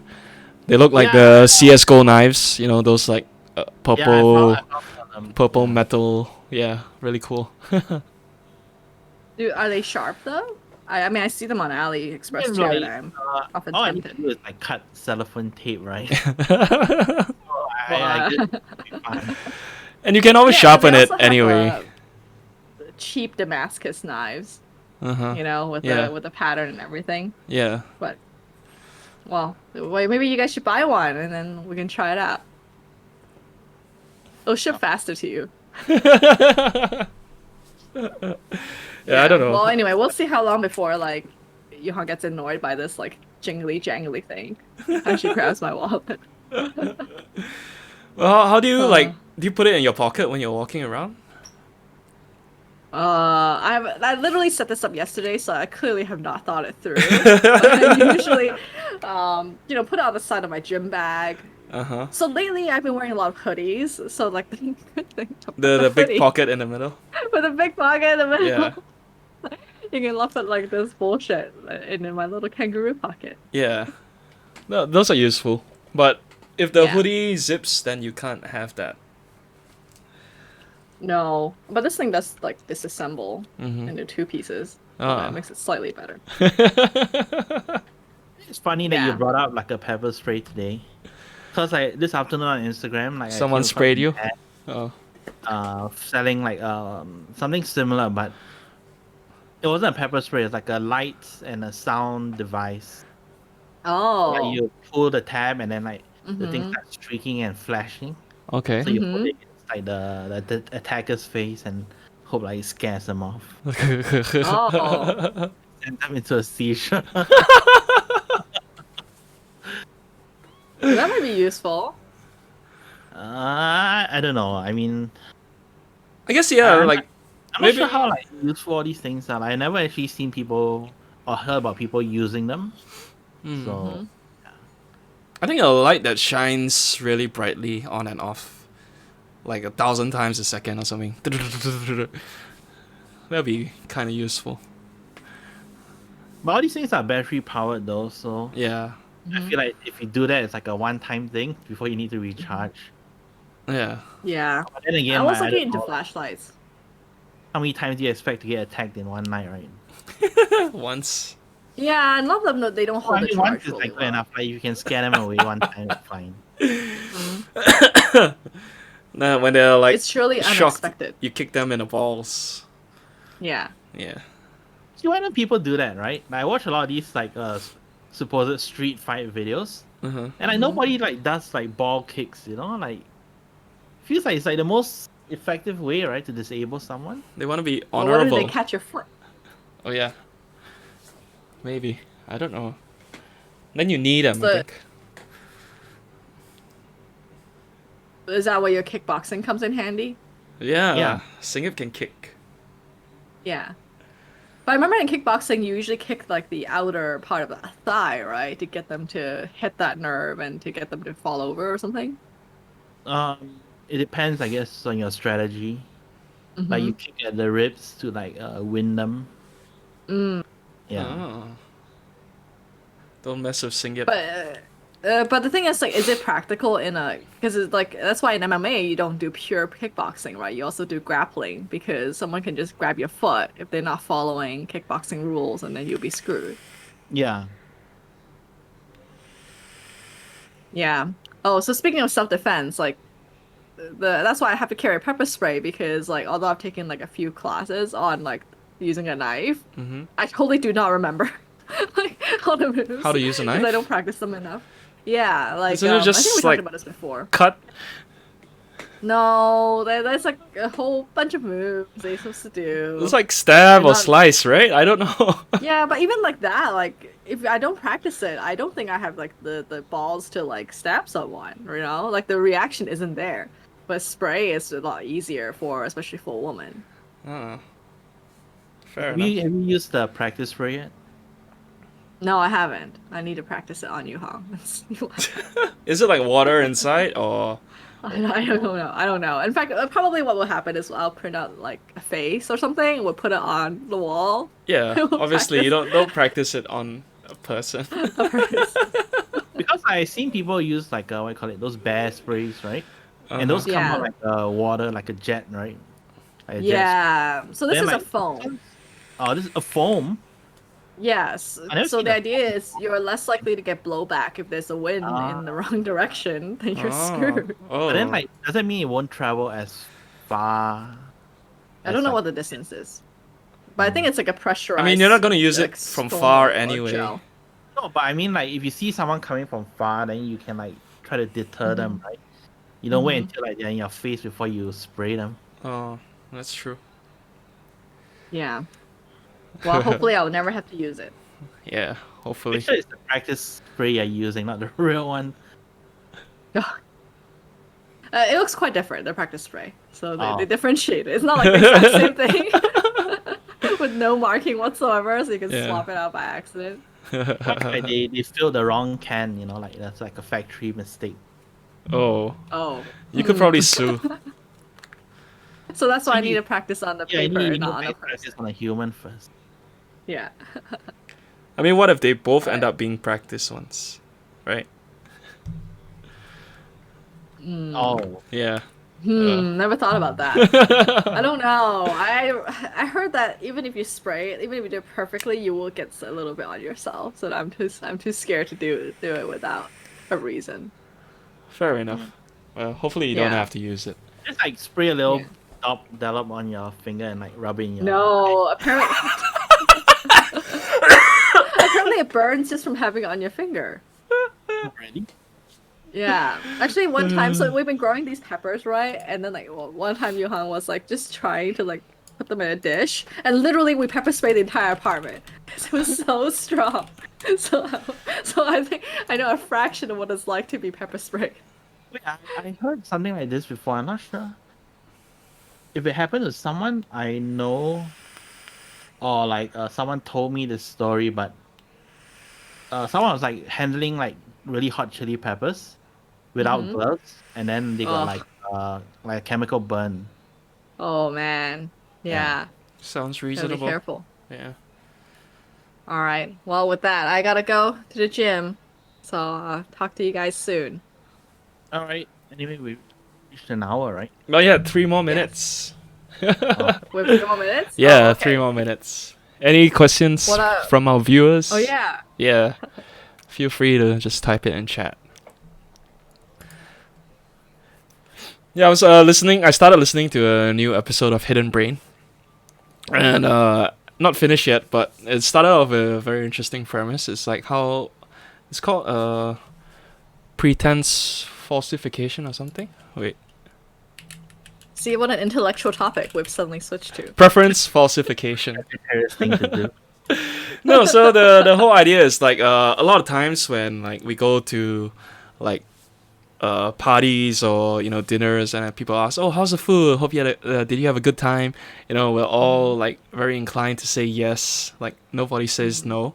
S1: They look like
S2: Yeah.
S1: the CS:GO knives, you know, those like
S2: Yeah,
S1: purple
S2: I found some of them.
S1: purple metal. Yeah, really cool.
S3: Are they sharp though? I mean, I see them on AliExpress
S2: It's
S3: too, and
S2: like,
S3: I'm often
S2: all I need to
S3: tempted.
S2: do is like cut cellophane tape, right? I
S3: Well,
S2: guess it'll be fine.
S1: And you can always
S3: yeah, because they
S1: sharpen it
S3: also have
S1: anyway.
S3: cheap Damascus knives,
S1: Uh-huh.
S3: you know, with
S1: Yeah.
S3: the pattern and everything.
S1: Yeah.
S3: But well, wait, maybe you guys should buy one and then we can try it out. It'll ship faster to you.
S1: Yeah, I don't
S3: Yeah.
S1: know.
S3: Well, anyway, we'll see how long before like Yuhan gets annoyed by this like jingly jangly thing. And she grabs my wallet.
S1: Well, how do you
S3: Uh,
S1: like? Do you put it in your pocket when you're walking around?
S3: I literally set this up yesterday, so I clearly have not thought it through. But I usually, put it on the side of my gym bag.
S1: Uh-huh.
S3: So lately, I've been wearing a lot of hoodies. So like the good thing about
S1: The
S3: the
S1: big
S3: hoodie
S1: pocket in the middle.
S3: with a big pocket in the
S1: Yeah.
S3: middle, you can laugh at like this bullshit in my little kangaroo pocket.
S1: Yeah. No, those are useful. But if the
S3: Yeah.
S1: hoodie zips, then you can't have that.
S3: No, but this thing does like disassemble
S1: Mm-hmm.
S3: into two pieces. So
S1: Ah.
S3: that makes it slightly better.
S2: It's funny that you
S3: Yeah.
S2: brought up like a pepper spray today. Cause like this afternoon on Instagram, like I
S1: Someone
S2: came across
S1: sprayed
S2: an
S1: you?
S2: ad,
S1: Oh.
S2: selling like something similar, but it wasn't a pepper spray. It's like a light and a sound device. Like
S3: Oh.
S2: you pull the tab and then like the thing
S3: Mm-hmm.
S2: starts streaking and flashing.
S1: Okay.
S2: So you hold
S3: Mm-hmm.
S2: it inside the attacker's face and hope like it scares them off.
S3: Oh.
S2: Send them into a seizure.
S3: That might be useful.
S2: I don't know. I mean,
S1: I guess yeah,
S2: I'm,
S1: like
S2: I'm
S1: maybe
S2: not sure how like useful all these things are. I never actually seen people or heard about people using them.
S1: Hmm.
S2: So
S3: Mm-hmm.
S1: I think a light that shines really brightly on and off, like 1,000 times a second or something. That'd be kind of useful.
S2: but all these things are battery powered though, so
S1: Yeah.
S2: I feel like if you do that, it's like a one-time thing before you need to recharge.
S1: Yeah.
S3: Yeah.
S2: But then
S3: I
S2: again,
S3: was
S2: I
S3: looking
S2: don't
S3: into
S2: know,
S3: flashlights.
S2: how many times do you expect to get attacked in one night, right?
S1: Once.
S3: Yeah, and a lot of them they don't
S2: Oh, I
S3: hold the
S2: mean, once
S3: charge
S2: is
S3: really
S2: like good
S3: well.
S2: enough. Like you can scare them away one time, it's fine.
S3: Mhm.
S1: Now when they're like
S3: It's surely
S1: shocked,
S3: unexpected.
S1: you kick them in the balls.
S3: Yeah.
S1: Yeah.
S2: See, why don't people do that, right? Like, I watch a lot of these like supposed street fight videos,
S1: Uh-huh.
S2: and like nobody like does like ball kicks, you know? Like feels like it's like the most effective way, right, to disable someone.
S1: They want to be
S3: Well, what if
S1: honorable.
S3: they catch your foot?
S1: Oh yeah. Maybe. I don't know. Then you need them, I
S3: So-
S1: think.
S3: Is that where your kickboxing comes in handy?
S1: Yeah.
S2: Yeah.
S1: Singip can kick.
S3: Yeah. But I remember in kickboxing, you usually kick like the outer part of the thigh, right? To get them to hit that nerve and to get them to fall over or something.
S2: It depends, I guess, on your strategy. Like
S3: Mhm.
S2: you kick at the ribs to like win them.
S3: Mm.
S2: Yeah.
S1: Oh. Don't mess with Singip.
S3: But the thing is, like, is it practical in a? Because it's like that's why in MMA you don't do pure kickboxing, right? You also do grappling because someone can just grab your foot if they're not following kickboxing rules, and then you'll be screwed.
S2: Yeah.
S3: Yeah. Oh, so speaking of self-defense, like that's why I have to carry pepper spray because like although I've taken like a few classes on like using a knife,
S1: Mm-hmm.
S3: I totally do not remember like all the moves.
S1: How to use a
S3: 'cause I
S1: knife?
S3: don't practice them enough. Yeah, like
S1: Isn't it
S3: I think
S1: just,
S3: we
S1: like-
S3: talked about this before.
S1: Cut.
S3: No, there's like a whole bunch of moves they're supposed to do.
S1: It's like stab
S3: You're
S1: or
S3: not-
S1: slice, right? I don't know.
S3: Yeah, but even like that, like if I don't practice it, I don't think I have like the balls to like stab someone, you know? Like the reaction isn't there. But spray is a lot easier for especially for a woman.
S1: Oh. Fair
S2: Have
S1: enough.
S2: you used the practice spray yet?
S3: No, I haven't. I need to practice it on you, Hong.
S1: Is it like water inside or?
S3: I don't know. I don't know. In fact, probably what will happen is I'll print out like a face or something. We'll put it on the wall.
S1: Yeah,
S3: We'll
S1: obviously you
S3: practice.
S1: don't practice it on a person.
S2: Because I've seen people use like what do you call it, those bear sprays, right? And those
S1: Uh-huh.
S2: come
S3: Yeah.
S2: out like water, like a jet, right? Like a jet
S3: Yeah. So this
S2: Then,
S3: is a
S2: like,
S3: foam.
S2: Oh, this is a foam.
S3: Yes.
S2: I never
S3: So
S2: seen
S3: the
S2: a
S3: idea is you're less likely to get blowback if there's a wind
S2: Ah.
S3: in the wrong direction, then you're
S1: Oh,
S3: screwed.
S2: But then,
S1: oh.
S2: like, does that mean it won't travel as far?
S3: I don't
S2: as,
S3: know
S2: like,
S3: what the distance is, but I think it's like a
S1: I
S3: pressurized.
S1: mean, you're not gonna use
S3: like,
S1: it from
S3: stone
S1: far
S3: or
S1: anyway.
S3: gel.
S2: No, but I mean, like, if you see someone coming from far, then you can like try to deter them, right? You don't wait until like they're in your face before you spray them.
S1: Oh, that's true.
S3: Yeah. Well, hopefully I'll never have to use it.
S1: Yeah, hopefully.
S2: Make sure it's the practice spray you're using, not the real one.
S3: It looks quite different, the practice spray. So they
S2: Oh.
S3: differentiate it. It's not like the exact same thing with no marking whatsoever, so you can
S1: Yeah.
S3: swap it out by accident.
S2: Like they filled the wrong can, you know, like that's like a factory mistake.
S1: Oh,
S3: Oh.
S1: you could probably sue.
S3: So that's why
S2: So
S3: I need
S2: you-
S3: to practice on the
S2: Yeah, you
S3: paper,
S2: need
S3: not on
S2: to
S3: the
S2: practice
S3: person.
S2: on a human first.
S3: Yeah.
S1: I mean, what if they both end
S3: Right.
S1: up being practice ones, right?
S2: Oh,
S1: Yeah.
S3: Never thought about that. I don't know. I heard that even if you spray it, even if you do it perfectly, you will get a little bit on yourself. So I'm too scared to do it without a reason.
S1: Fair enough. Well, hopefully you don't
S3: Yeah.
S1: have to use it.
S2: just like spray a little
S3: Yeah.
S2: top dollop on your finger and like rub it in your.
S3: No, apparently apparently it burns just from having it on your finger.
S2: Already?
S3: Yeah, actually, one time, so we've been growing these peppers, right? And then, like, one time, Johan was like just trying to like put them in a dish, and literally we pepper sprayed the entire apartment because it was so strong. So, so I think I know a fraction of what it's like to be pepper sprayed.
S2: Wait, I heard something like this before. I'm not sure if it happened to someone I know, or like someone told me this story, but someone was like handling like really hot chili peppers without gloves, and then they got
S3: Ugh.
S2: like a chemical burn.
S3: Oh man, yeah,
S1: Sounds
S3: gotta be
S1: reasonable.
S3: careful.
S1: Yeah.
S3: All right, well, with that, I gotta go to the gym, so talk to you guys soon.
S2: All right. Anyway, we reached an hour, right?
S1: Well, yeah, 3 more minutes.
S3: We have 3 more minutes.
S1: Yeah,
S3: Oh, okay.
S1: 3 more minutes. Any questions
S3: What,
S1: from our viewers?
S3: Oh yeah.
S1: Yeah. Feel free to just type it in chat. Yeah, I was listening. I started listening to a new episode of Hidden Brain, and not finished yet, but it started off with a very interesting premise. It's like how it's called pretense falsification or something. Wait,
S3: See what an intellectual topic we've suddenly switched to.
S1: preference falsification.
S2: Serious thing to do.
S1: No, so the whole idea is like a lot of times when like we go to like parties or dinners and people ask, oh, how's the food, hope you had did you have a good time, we're all like very inclined to say yes, like nobody says no.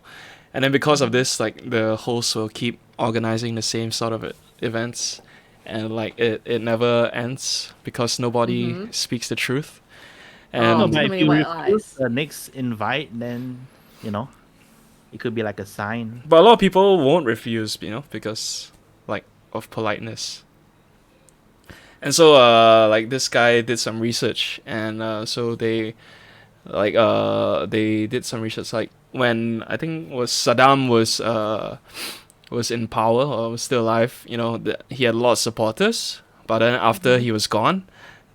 S1: And then because of this, like the host will keep organizing the same sort of events, and like it never ends because nobody speaks the truth. And
S2: No,
S3: Too
S2: but if
S3: many
S2: you
S3: white
S2: refuse
S3: lies.
S2: the next invite, then it could be like a sign.
S1: but a lot of people won't refuse, because like of politeness. And so like this guy did some research, and so they did some research, like when I think was Saddam was in power or was still alive, he had a lot of supporters, but then after he was gone,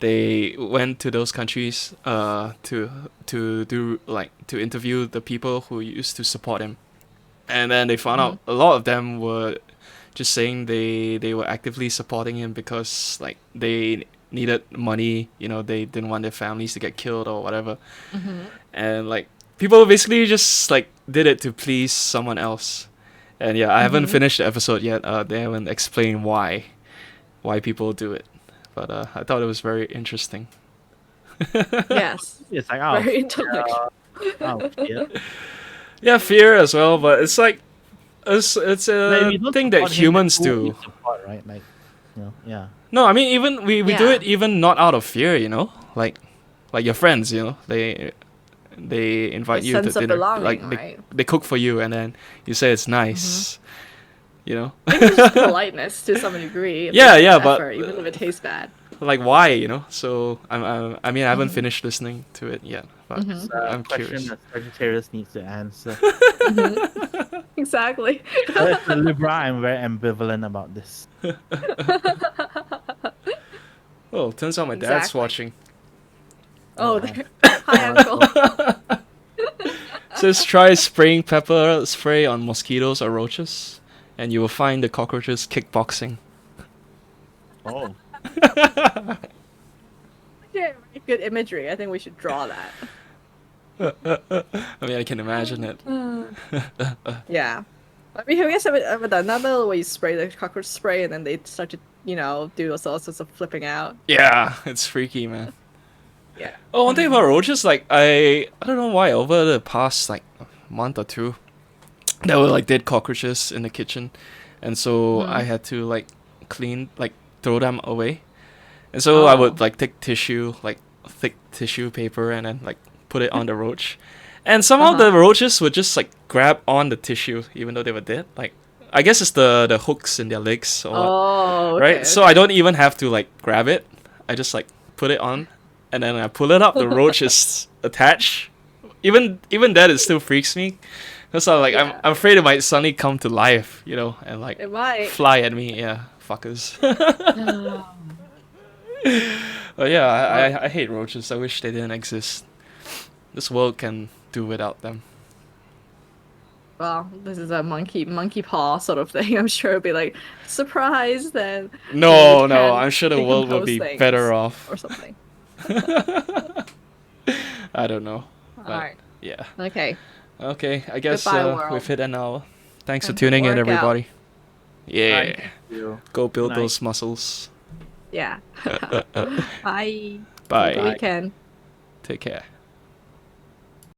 S1: they went to those countries to do like to interview the people who used to support him, and then they found out a lot of them were just saying they were actively supporting him because like they needed money, they didn't want their families to get killed or whatever. And like people basically just like did it to please someone else. And yeah, I haven't finished the episode yet. They haven't explained why people do it, but I thought it was very interesting.
S3: Yes.
S2: It's like oh,
S3: Very intellectual.
S2: yeah.
S1: Yeah, fear as well, but it's like it's
S2: Like,
S1: a
S2: we don't
S1: thing that
S2: support him,
S1: humans
S2: then who we
S1: do.
S2: support, right? Like, yeah.
S1: No, I mean even we do
S3: Yeah.
S1: it even not out of fear, like your friends, they invite
S3: A
S1: you to
S3: sense of
S1: dinner,
S3: belonging,
S1: like
S3: right?
S1: they cook for you, and then you say it's nice,
S3: Maybe it's just politeness to some degree. If
S1: Yeah,
S3: there's
S1: yeah,
S3: effort,
S1: but-
S3: even if it tastes bad.
S1: like why, so I mean I haven't finished listening to it yet, But
S3: Mhm.
S1: I'm
S2: Question
S1: curious.
S2: that Sagittarius needs to answer.
S3: Exactly.
S2: As a Libra, I'm very ambivalent about this.
S1: Oh, turns out my dad's
S3: Exactly.
S1: watching.
S3: Oh,
S2: Oh,
S3: there. Hi, uncle.
S1: Says try spraying pepper spray on mosquitoes or roaches, and you will find the cockroaches kickboxing.
S2: oh.
S3: Yeah, very good imagery. I think we should draw that.
S1: I mean, I can imagine it.
S3: Yeah. I mean, have you guys ever done that though, where you spray the cockroach spray and then they start to, do all sorts of flipping out?
S1: Yeah, it's freaky, man.
S3: Yeah.
S1: Oh, one thing about roaches, like I don't know why over the past like month or two, there were like dead cockroaches in the kitchen, and so I had to like clean, like throw them away, and so I would
S3: Oh.
S1: like take tissue, like thick tissue paper, and then like put it on the roach, and somehow the roaches would just like grab on the tissue even though they were dead. Like I guess it's the hooks in their legs or what,
S3: Oh,
S1: right?
S3: okay,
S1: So I don't even have to like grab it. I just like put it on, and then I pull it up. The roach is attached. Even that it still freaks me, because I'm like
S3: Yeah.
S1: I'm afraid it might suddenly come to life, and like
S3: It might.
S1: fly at me. Yeah, fuckers. But yeah, I hate roaches. I wish they didn't exist. This world can do without them.
S3: Well, this is a monkey paw sort of thing. I'm sure it'll be like surprise then.
S1: No,
S3: you
S1: no,
S3: can
S1: I'm sure the world would be
S3: decompose
S1: better
S3: things
S1: off.
S3: or something.
S1: I don't know. But,
S3: Alright.
S1: yeah.
S3: Okay.
S1: Okay, I guess
S3: Goodbye, world.
S1: we've hit an hour. Thanks for
S3: And
S1: tuning in,
S3: work out.
S1: everybody. Yeah.
S2: Thank you.
S1: Go build
S2: Good night.
S1: those muscles.
S3: Yeah. Bye.
S1: Bye.
S3: Good weekend.
S1: Take care.